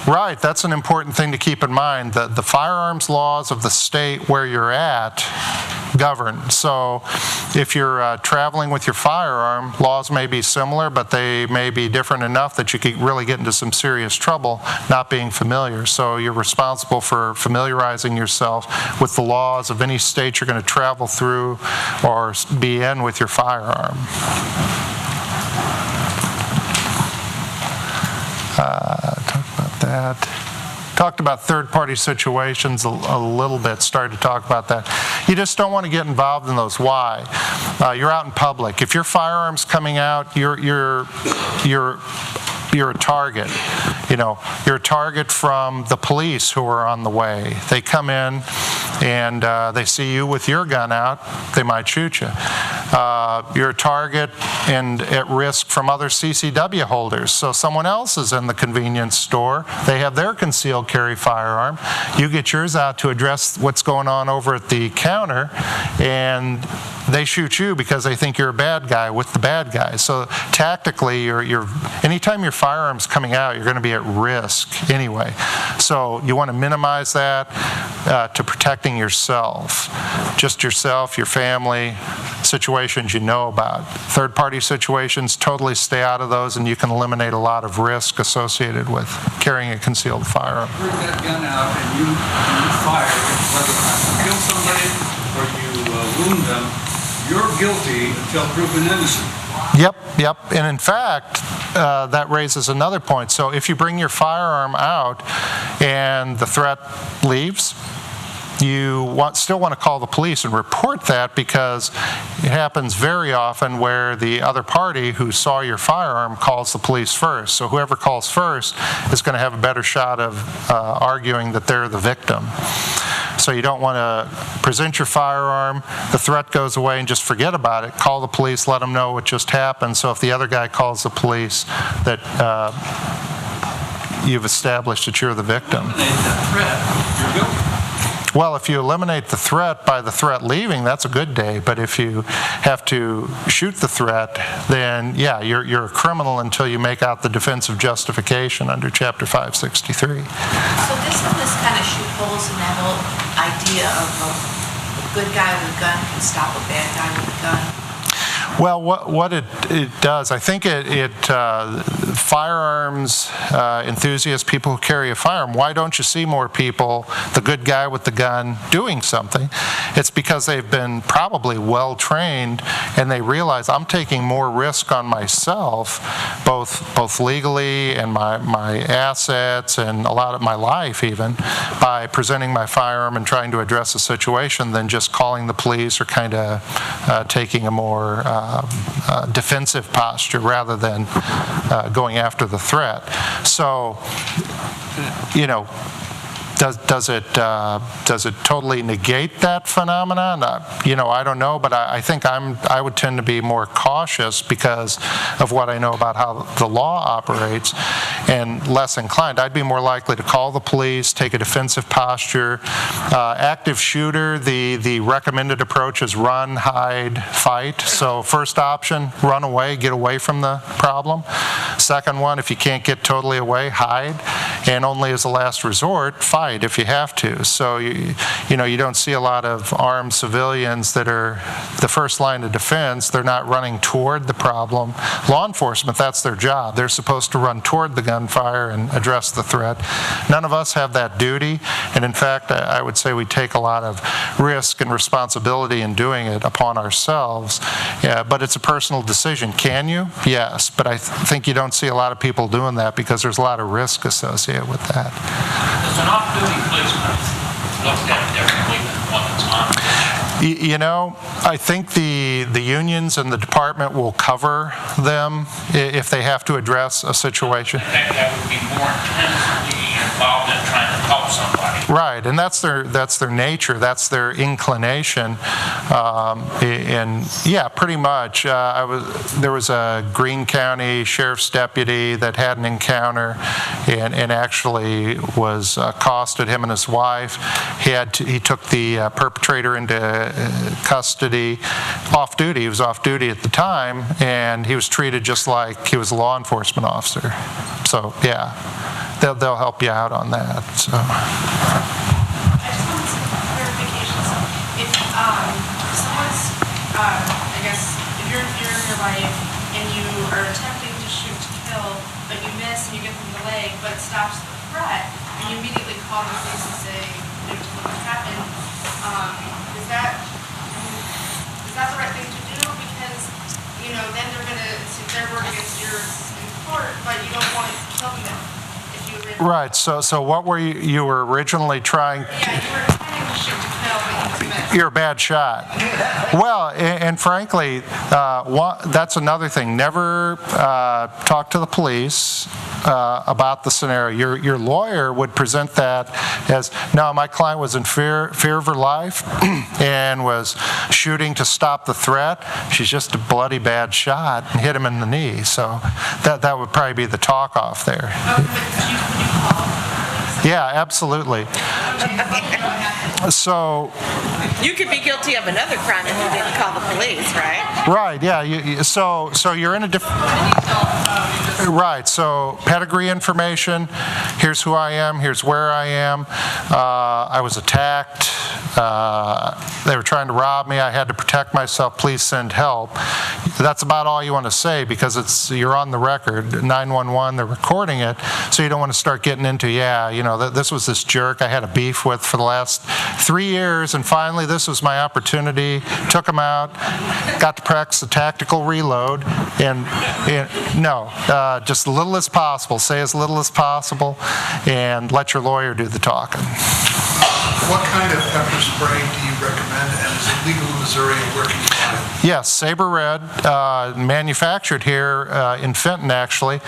Right, that's an important thing to keep in mind. The firearms laws of the state where you're at govern. So if you're traveling with your firearm, laws may be similar, but they may be different enough that you could really get into some serious trouble not being familiar. So you're responsible for familiarizing yourself with the laws of any state you're going to travel through or be in with your firearm. Talked about third-party situations a little bit, started to talk about that. You just don't want to get involved in those. Why? You're out in public. If your firearm's coming out, you're you're a target. You're a target from the police who are on the way. They come in and they see you with your gun out, they might shoot you. You're a target and at risk from other CCW holders. So someone else is in the convenience store, they have their concealed carry firearm, you get yours out to address what's going on over at the counter, and they shoot you because they think you're a bad guy with the bad guys. So tactically, anytime your firearm's coming out, you're going to be at risk anyway. So you want to minimize that to protecting yourself. Just yourself, your family, situations you know about. Third-party situations, totally stay out of those, and you can eliminate a lot of risk associated with carrying a concealed firearm. Bring that gun out and you fire, whether you kill somebody or you wound them, you're guilty until proven innocent. Yep. And in fact, that raises another point. So if you bring your firearm out and the threat leaves, you still want to call the police and report that, because it happens very often where the other party who saw your firearm calls the police first. So whoever calls first is going to have a better shot of arguing that they're the victim. So you don't want to present your firearm, the threat goes away, and just forget about it. Call the police, let them know what just happened. So if the other guy calls the police, that you've established that you're the victim. Eliminate that threat, you're guilty. Well, if you eliminate the threat by the threat leaving, that's a good day. But if you have to shoot the threat, then yeah, you're a criminal until you make out the defensive justification under Chapter 563. So doesn't this kind of shoot holes in that whole idea of a good guy with a gun can stop a bad guy with a gun? Well, what it does, I think firearms enthusiasts, people who carry a firearm, why don't you see more people, the good guy with the gun, doing something? It's because they've been probably well trained and they realize I'm taking more risk on myself, both legally and my assets and a lot of my life even, by presenting my firearm and trying to address a situation than just calling the police or kind of taking a more defensive posture rather than going after the threat. So, does it totally negate that phenomenon? I don't know, but I think I would tend to be more cautious because of what I know about how the law operates, and less inclined. I'd be more likely to call the police, take a defensive posture. Active shooter, the recommended approach is run, hide, fight. So first option, run away, get away from the problem. Second one, if you can't get totally away, hide, and only as a last resort, fight if you have to. So you don't see a lot of armed civilians that are the first line of defense. They're not running toward the problem. Law enforcement, that's their job. They're supposed to run toward the gunfire and address the threat. None of us have that duty, and in fact, I would say we take a lot of risk and responsibility in doing it upon ourselves. Yeah, but it's a personal decision. Can you? Yes, but I think you don't see a lot of people doing that because there's a lot of risk associated with that. Does an off-duty policeman look at it differently than one that's on? I think the unions and the department will cover them if they have to address a situation. That would be more intensely involved in trying to help somebody. Right, and that's their nature, that's their inclination, and yeah, pretty much. There was a Greene County Sheriff's deputy that had an encounter, and actually was accosted, him and his wife. He took the perpetrator into custody, off duty. He was off duty at the time, and he was treated just like he was a law enforcement officer. So yeah, they'll help you out on that. So. I just want some clarification. So if someone's, I guess, if you're in your life and you are attempting to shoot to kill, but you miss and you get them in the leg, but it stops the threat, and you immediately call the police and say, what happened? Is that the right thing to do? Because, then they're going to see their word against yours in court, but you don't want to kill them if you really... Right, so what were you were originally trying to... Yeah, you were trying to shoot to kill, but you missed. you're a bad shot. Well, and frankly, that's another thing. Never talk to the police about the scenario. Your lawyer would present that as, no, my client was in fear of her life and was shooting to stop the threat. She's just a bloody bad shot and hit him in the knee. So that would probably be the talk off there. Yeah, absolutely. So you could be guilty of another crime if you didn't call the police, right? Right. Yeah. So you're in a different. Right. So pedigree information. Here's who I am. Here's where I am. I was attacked. They were trying to rob me. I had to protect myself. Please send help. That's about all you want to say because you're on the record. 911. They're recording it, so you don't want to start getting into this was this jerk I had a beef with for the last 3 years, and finally this was my opportunity. Took him out. Got to practice the tactical reload, and no, just as little as possible. Say as little as possible, and let your lawyer do the talking. What kind of pepper spray do you recommend, and is it legal in Missouri, and where can you buy it? Yes, Sabre Red, manufactured here in Fenton, actually.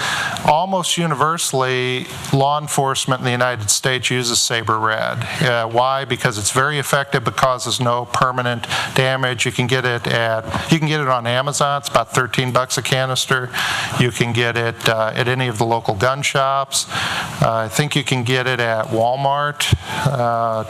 Almost universally, law enforcement in the United States uses Sabre Red. Why? Because it's very effective, but causes no permanent damage. You can get it on Amazon. It's about $13 a canister. You can get it at any of the local gun shops. I think you can get it at Walmart,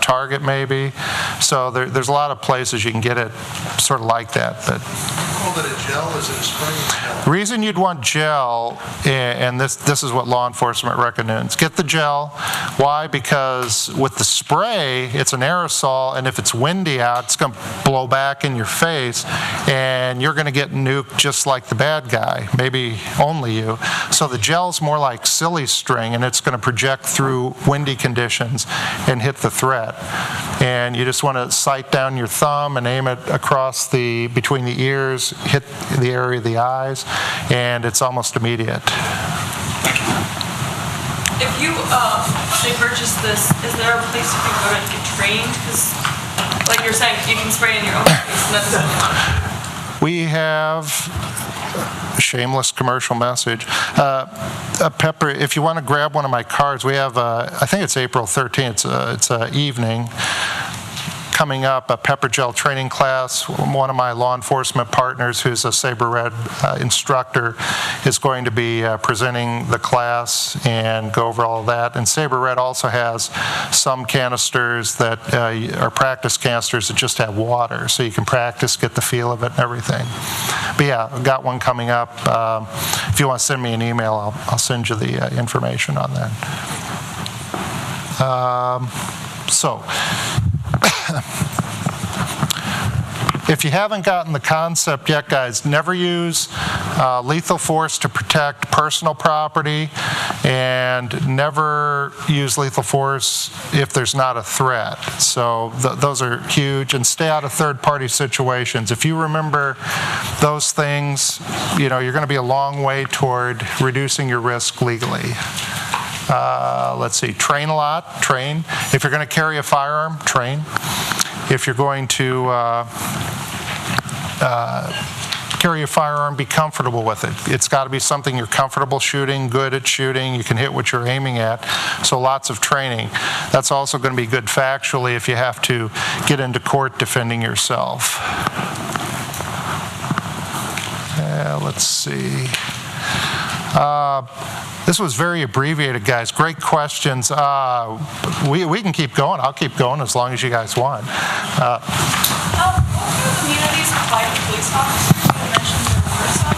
Target maybe. So there's a lot of places you can get it sort of like that. Call it a gel? Is it a spray? The reason you'd want gel, and this is what law enforcement recommends, get the gel. Why? Because with the spray, it's an aerosol, and if it's windy out, it's going to blow back in your face, and you're going to get nuked just like the bad guy, maybe only you. So the gel's more like silly string, and it's going to project through windy conditions and hit the threat. And you just want to sight down your thumb and aim it across between the ears, hit the area of the eyes, and it's almost immediate. If you say purchase this, is there a place you can go to get trained? Because, like you're saying, you can spray in your own face, and that doesn't. We have a shameless commercial message. Pepper, if you want to grab one of my cards, we have, I think it's April 13th, it's an evening coming up, a pepper gel training class. One of my law enforcement partners, who's a Sabre Red instructor, is going to be presenting the class and go over all of that. And Sabre Red also has some canisters that are practice canisters that just have water, so you can practice, get the feel of it and everything. But yeah, I've got one coming up. If you want to send me an email, I'll send you the information on that. If you haven't gotten the concept yet, guys, never use lethal force to protect personal property, and never use lethal force if there's not a threat. So those are huge, and stay out of third-party situations. If you remember those things, you're going to be a long way toward reducing your risk legally. Let's see, train a lot, train. If you're going to carry a firearm, train. If you're going to carry a firearm, be comfortable with it. It's got to be something you're comfortable shooting, good at shooting, you can hit what you're aiming at. So lots of training. That's also going to be good factually if you have to get into court defending yourself. Let's see. This was very abbreviated, guys. Great questions. We can keep going. I'll keep going as long as you guys want. What kind of immunities apply to police officers? You mentioned there were some.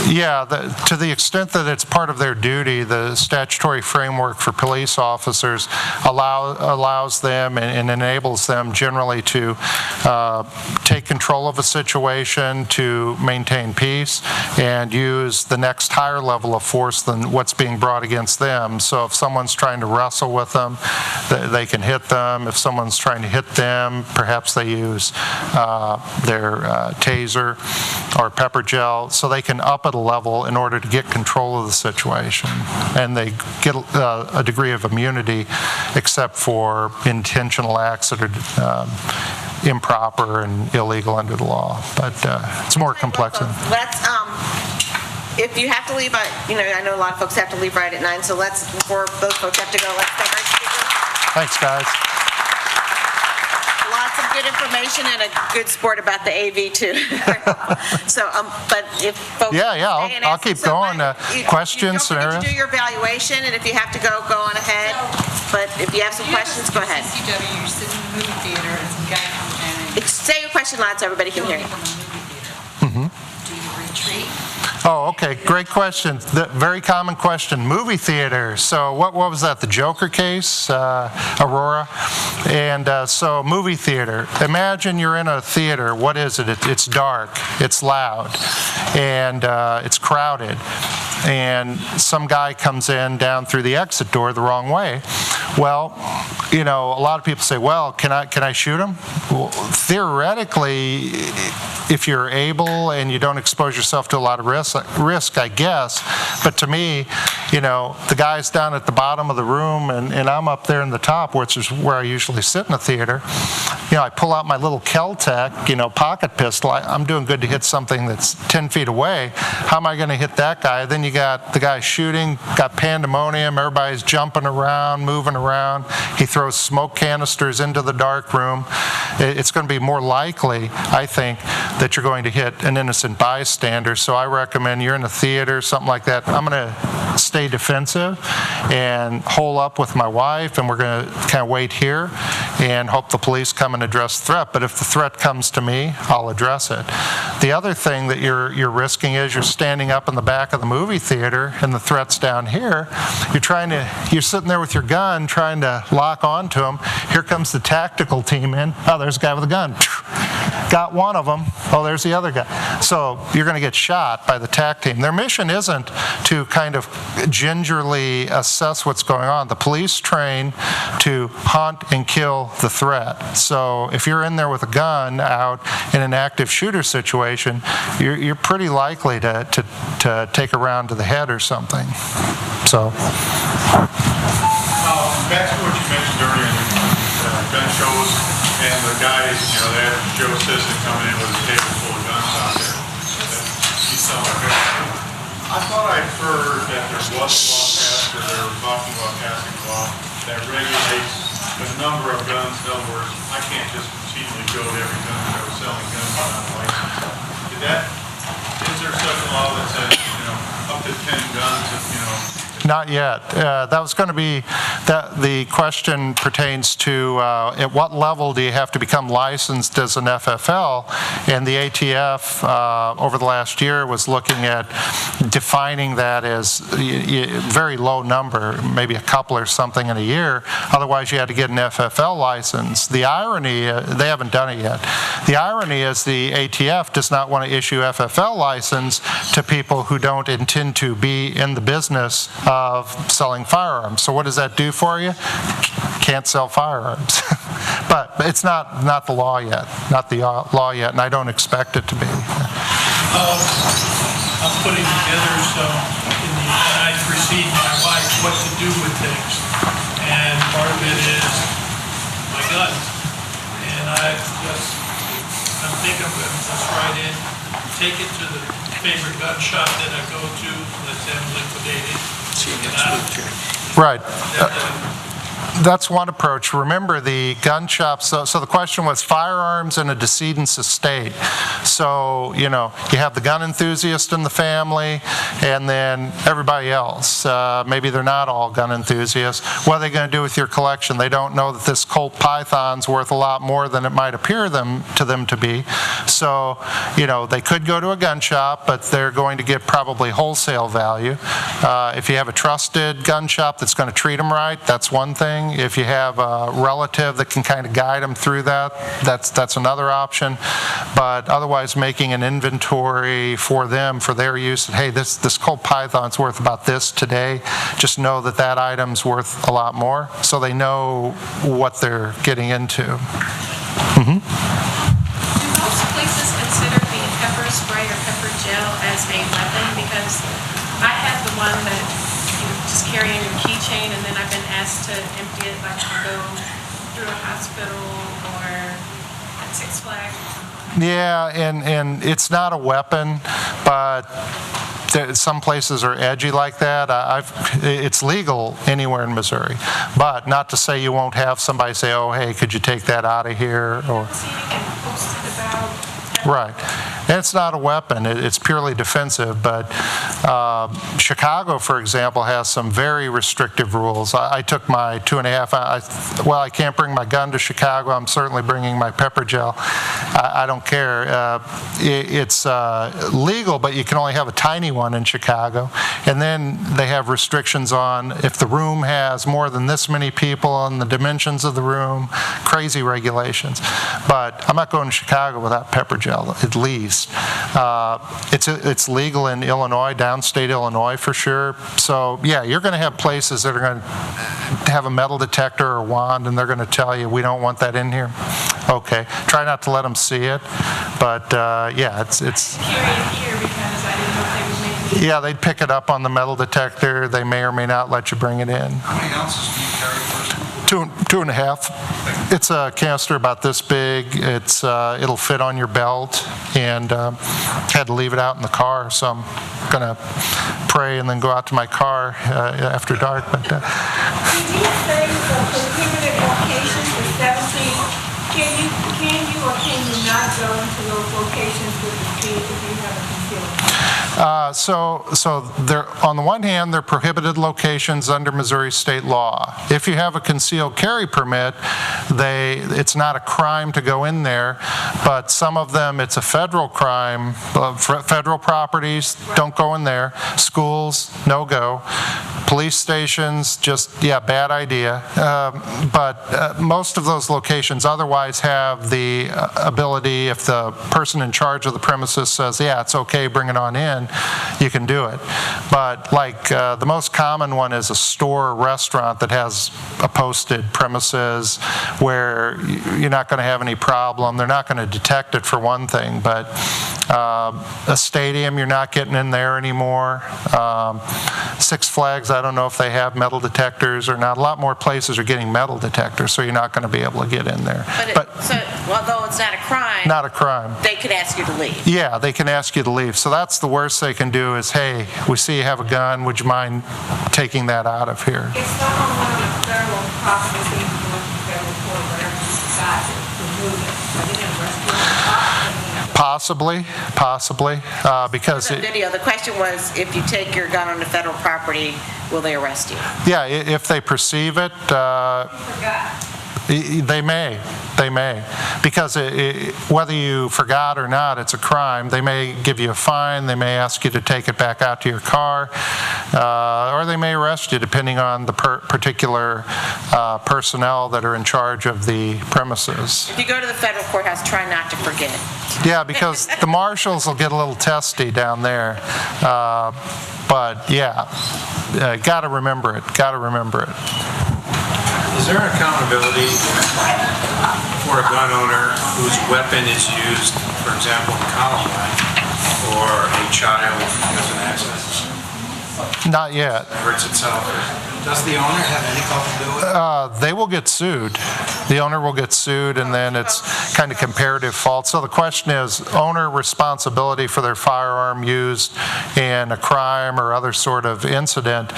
Yeah, to the extent that it's part of their duty, the statutory framework for police officers allows them and enables them generally to take control of a situation, to maintain peace, and use the next higher level of force than what's being brought against them. So if someone's trying to wrestle with them, they can hit them. If someone's trying to hit them, perhaps they use their taser or pepper gel, so they can up it a level in order to get control of the situation. And they get a degree of immunity except for intentional acts that are improper and illegal under the law. But it's more complex. Let's, if you have to leave, I know a lot of folks have to leave right at 9, so before those folks have to go, let's thank our speakers. Thanks, guys. Lots of good information and a good sport about the AV too. So, but if folks I'll keep going. Questions, don't forget scenarios. to do your evaluation, and if you have to go on ahead. But if you have some questions, go ahead. CW, you're sitting in the movie theater and some guy comes in. Say your question loud so everybody can hear you. Do you retreat? Oh, okay. Great question. Very common question. Movie theater. So what was that? The Joker case, Aurora? And so movie theater. Imagine you're in a theater. What is it? It's dark. It's loud. And it's crowded. And some guy comes in down through the exit door the wrong way. Well, a lot of people say, well, can I shoot him? Well, theoretically, if you're able and you don't expose yourself to a lot of risk, I guess. But to me, the guy's down at the bottom of the room and I'm up there in the top, which is where I usually sit in a theater. I pull out my little Kel-Tec, pocket pistol. I'm doing good to hit something that's 10 feet away. How am I going to hit that guy? Then you got the guy shooting, got pandemonium, everybody's jumping around, moving around. He throws smoke canisters into the dark room. It's going to be more likely, I think, that you're going to hit an innocent bystander. So I recommend you're in a theater, something like that. I'm going to stay defensive and hole up with my wife, and we're going to kind of wait here and hope the police come and address the threat. But if the threat comes to me, I'll address it. The other thing that you're risking is you're standing up in the back of the movie theater and the threat's down here. You're sitting there with your gun trying to lock onto him. Here comes the tactical team in. Oh, there's a guy with a gun. Got one of them. Oh, there's the other guy. So you're going to get shot by the TAC team. Their mission isn't to kind of gingerly assess what's going on. The police train to hunt and kill the threat. So if you're in there with a gun out in an active shooter situation, you're pretty likely to take a round to the head or something. So. Back to what you mentioned earlier in the gun shows and the guys, they have Joe Sisson coming in with a table full of guns out there. He's selling guns. I thought I'd heard that there was a law passed, or they were talking about passing a law that regulates the number of guns. In other words, I can't just continually go to every gun show selling guns without a license. Is there such a law that says, up to 10 guns, Not yet. That was going to be, the question pertains to at what level do you have to become licensed as an FFL? And the ATF over the last year was looking at defining that as a very low number, maybe a couple or something in a year. Otherwise, you had to get an FFL license. The irony, they haven't done it yet. The irony is the ATF does not want to issue FFL license to people who don't intend to be in the business of selling firearms. So what does that do for you? Can't sell firearms. But it's not the law yet, and I don't expect it to be. I'm putting together and I precede my wife what to do with things, and part of it is my guns, and I'm thinking I'm going to just write in, take it to the favorite gun shop that I go to, let them liquidate it. Right. That's one approach. Remember, the gun shops, so the question was firearms in a decedent's estate. So, you have the gun enthusiast in the family and then everybody else. Maybe they're not all gun enthusiasts. What are they going to do with your collection? They don't know that this Colt Python's worth a lot more than it might appear to them to be. So, they could go to a gun shop, but they're going to get probably wholesale value. If you have a trusted gun shop that's going to treat them right, that's one thing. If you have a relative that can kind of guide them through that, that's another option. But otherwise, making an inventory for them, for their use, hey, this Colt Python's worth about this today. Just know that item's worth a lot more, so they know what they're getting into. Mm-hmm. Do most places consider the pepper spray or pepper gel as a weapon? Because I have the one that just carrying your keychain, and then I've been asked to empty it like to go through a hospital or at Six Flags. Yeah, and it's not a weapon, but some places are edgy like that. It's legal anywhere in Missouri, but not to say you won't have somebody say, oh, hey, could you take that out of here? Or right. And it's not a weapon. It's purely defensive, but Chicago, for example, has some very restrictive rules. I took my 2.5, well, I can't bring my gun to Chicago. I'm certainly bringing my pepper gel. I don't care. It's legal, but you can only have a tiny one in Chicago. And then they have restrictions on if the room has more than this many people and the dimensions of the room, crazy regulations. But I'm not going to Chicago without pepper gel, at least. It's legal in Illinois, downstate Illinois for sure. So yeah, you're going to have places that are going to have a metal detector or wand, and they're going to tell you, we don't want that in here. Okay, try not to let them see it, but yeah, it's. Yeah, they'd pick it up on the metal detector. They may or may not let you bring it in. How many ounces do you carry personally? 2.5. It's a canister about this big. It'll fit on your belt, and had to leave it out in the car, so I'm gonna pray and then go out to my car after dark. But Did you say the prohibited locations is 17? Can you or can you not go into those locations with the speed if you have a concealed? So they're, on the one hand, they're prohibited locations under Missouri state law. If you have a concealed carry permit, it's not a crime to go in there, but some of them, it's a federal crime. Federal properties, don't go in there. Schools, no go. Police stations, just, yeah, bad idea. But most of those locations otherwise have the ability, if the person in charge of the premises says, yeah, it's okay, bring it on in, you can do it. But like the most common one is a store or restaurant that has a posted premises where you're not going to have any problem. They're not going to detect it for one thing, but a stadium, you're not getting in there anymore. Six Flags, I don't know if they have metal detectors or not. A lot more places are getting metal detectors, so you're not going to be able to get in there. So although it's not a crime, not a crime, they could ask you to leave. Yeah, they can ask you to leave. So that's the worst they can do is, hey, we see you have a gun. Would you mind taking that out of here? If someone wanted a federal property, they can go to federal court, whatever you decide to remove it. Are they going to arrest you? Possibly, because the video. The question was, if you take your gun onto federal property, will they arrest you? Yeah, if they perceive it, they may, because whether you forgot or not, it's a crime. They may give you a fine, they may ask you to take it back out to your car, or they may arrest you depending on the particular personnel that are in charge of the premises. If you go to the federal courthouse, try not to forget. Yeah, because the marshals will get a little testy down there. But yeah, gotta remember it. Is there accountability for a gun owner whose weapon is used, for example, in Columbine, or a child has an accident? Not yet. Hurts itself. Does the owner have any culpability? They will get sued. The owner will get sued, and then it's kind of comparative fault. So the question is, owner responsibility for their firearm used in a crime or other sort of incident.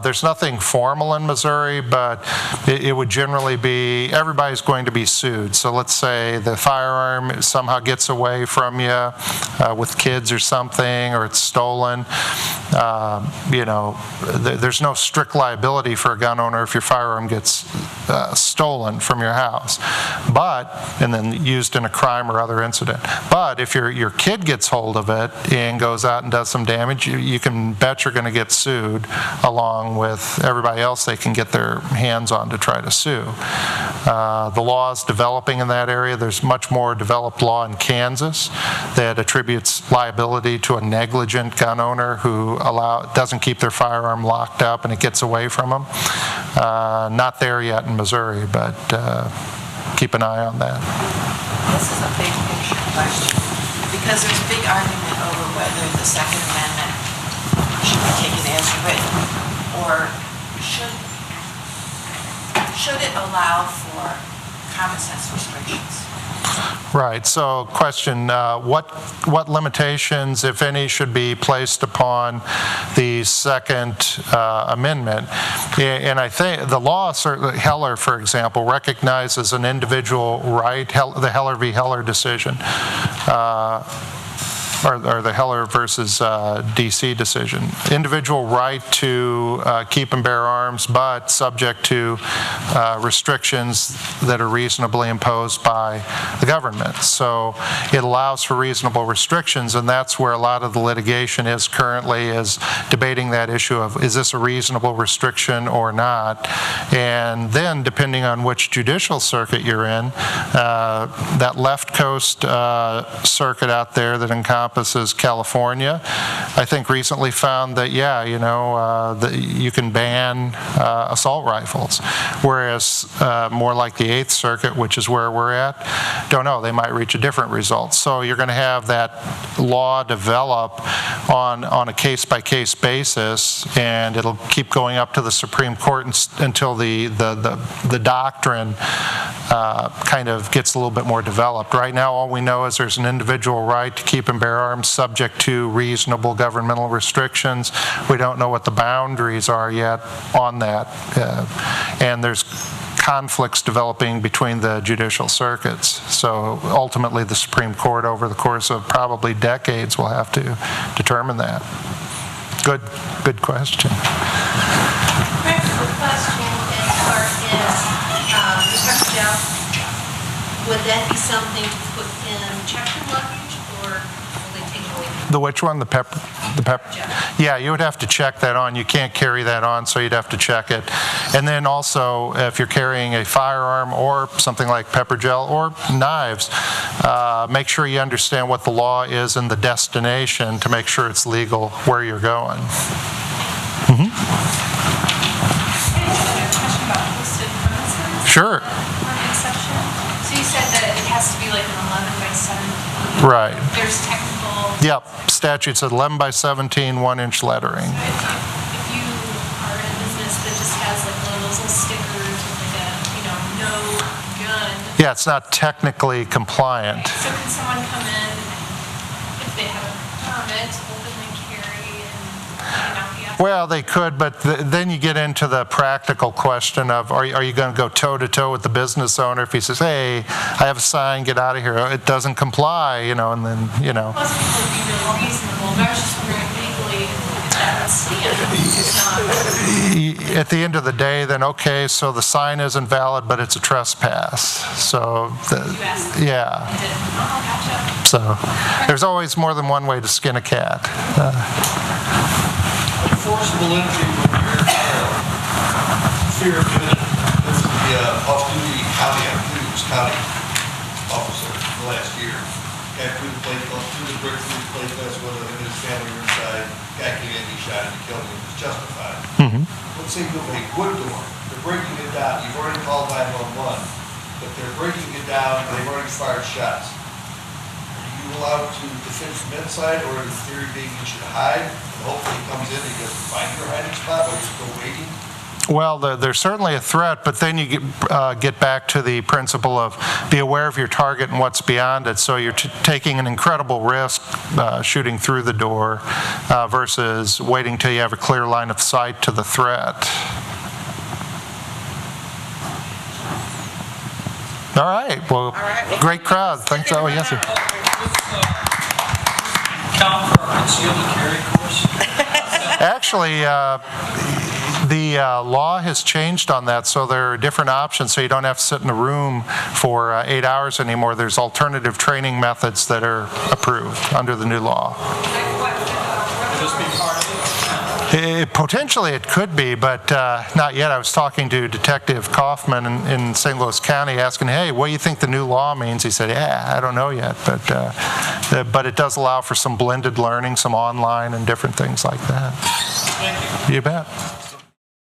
There's nothing formal in Missouri, but it would generally be, everybody's going to be sued. So let's say the firearm somehow gets away from you with kids or something, or it's stolen. There's no strict liability for a gun owner if your firearm gets stolen from your house, and then used in a crime or other incident. But if your kid gets hold of it and goes out and does some damage, you can bet you're going to get sued along with everybody else they can get their hands on to try to sue. The law is developing in that area. There's much more developed law in Kansas that attributes liability to a negligent gun owner who doesn't keep their firearm locked up and it gets away from them. Not there yet in Missouri, but keep an eye on that. This is a big picture question, because there's a big argument over whether the Second Amendment should be taken as written, or should it allow for common sense restrictions. Right, so question, what limitations, if any, should be placed upon the Second Amendment? And I think the law, certainly Heller, for example, recognizes an individual right, the Heller v. Heller decision, or the Heller versus DC decision. Individual right to keep and bear arms, but subject to restrictions that are reasonably imposed by the government. So it allows for reasonable restrictions, and that's where a lot of the litigation is currently, is debating that issue of, is this a reasonable restriction or not? And then, depending on which judicial circuit you're in, that left coast circuit out there that encompasses California, I think recently found that, yeah, you know, you can ban assault rifles, whereas more like the 8th Circuit, which is where we're at, don't know, they might reach a different result. So you're going to have that law develop on a case-by-case basis, and it'll keep going up to the Supreme Court until the doctrine kind of gets a little bit more developed. Right now, all we know is there's an individual right to keep and bear arms subject to reasonable governmental restrictions. We don't know what the boundaries are yet on that. And there's conflicts developing between the judicial circuits. So ultimately, the Supreme Court, over the course of probably decades, will have to determine that. Good question. Practical question as far as the pepper gel. Would that be something to put in check-in luggage, or will they take it away? The which one? The pepper? Yeah, you would have to check that on. You can't carry that on, so you'd have to check it. And then also, if you're carrying a firearm or something like pepper gel or knives, make sure you understand what the law is in the destination to make sure it's legal where you're going. I have a question about posted premises. Sure. Exception. So you said that it has to be like an 11 by 17. Right. There's technical. Yep. Statute says 11 by 17, 1-inch lettering. So if you are in a business that just has like one of those little stickers with like a, you know, no gun. Yeah, it's not technically compliant. So can someone come in if they have a permit, openly carry, and not be asked? Well, they could, but then you get into the practical question of, are you going to go toe-to-toe with the business owner if he says, hey, I have a sign, get out of here, it doesn't comply, you know, and then, you know. Most people would be really reasonable, but I was just wondering legally if that would stand. At the end of the day, then, okay, so the sign isn't valid, but it's a trespass. So, yeah. So, there's always more than one way to skin a cat. Forcible entry when you're fear of imminent. This is the off-duty county officer the last year. Guy threw the plate, threw the brick through the plate glass window, him and his family were inside. Guy came in, he shot him, he killed him. It was justified. Let's say you have a wood door. They're breaking it down. You've already called 911, but they're breaking it down. They've already fired shots. Are you allowed to defend from inside, or in theory being you should hide? Hopefully he comes in and he doesn't find your hiding spot, or you're still waiting? Well, there's certainly a threat, but then you get back to the principle of be aware of your target and what's beyond it. So you're taking an incredible risk shooting through the door versus waiting till you have a clear line of sight to the threat. All right. Well, great crowd. Thanks. Oh, yes, sir. Count for a concealed carry course? Actually, the law has changed on that, so there are different options, so you don't have to sit in a room for 8 hours anymore. There's alternative training methods that are approved under the new law. Potentially it could be, but not yet. I was talking to Detective Kaufman in St. Louis County asking, hey, what do you think the new law means? He said, yeah, I don't know yet, but it does allow for some blended learning, some online and different things like that. Thank you. You bet.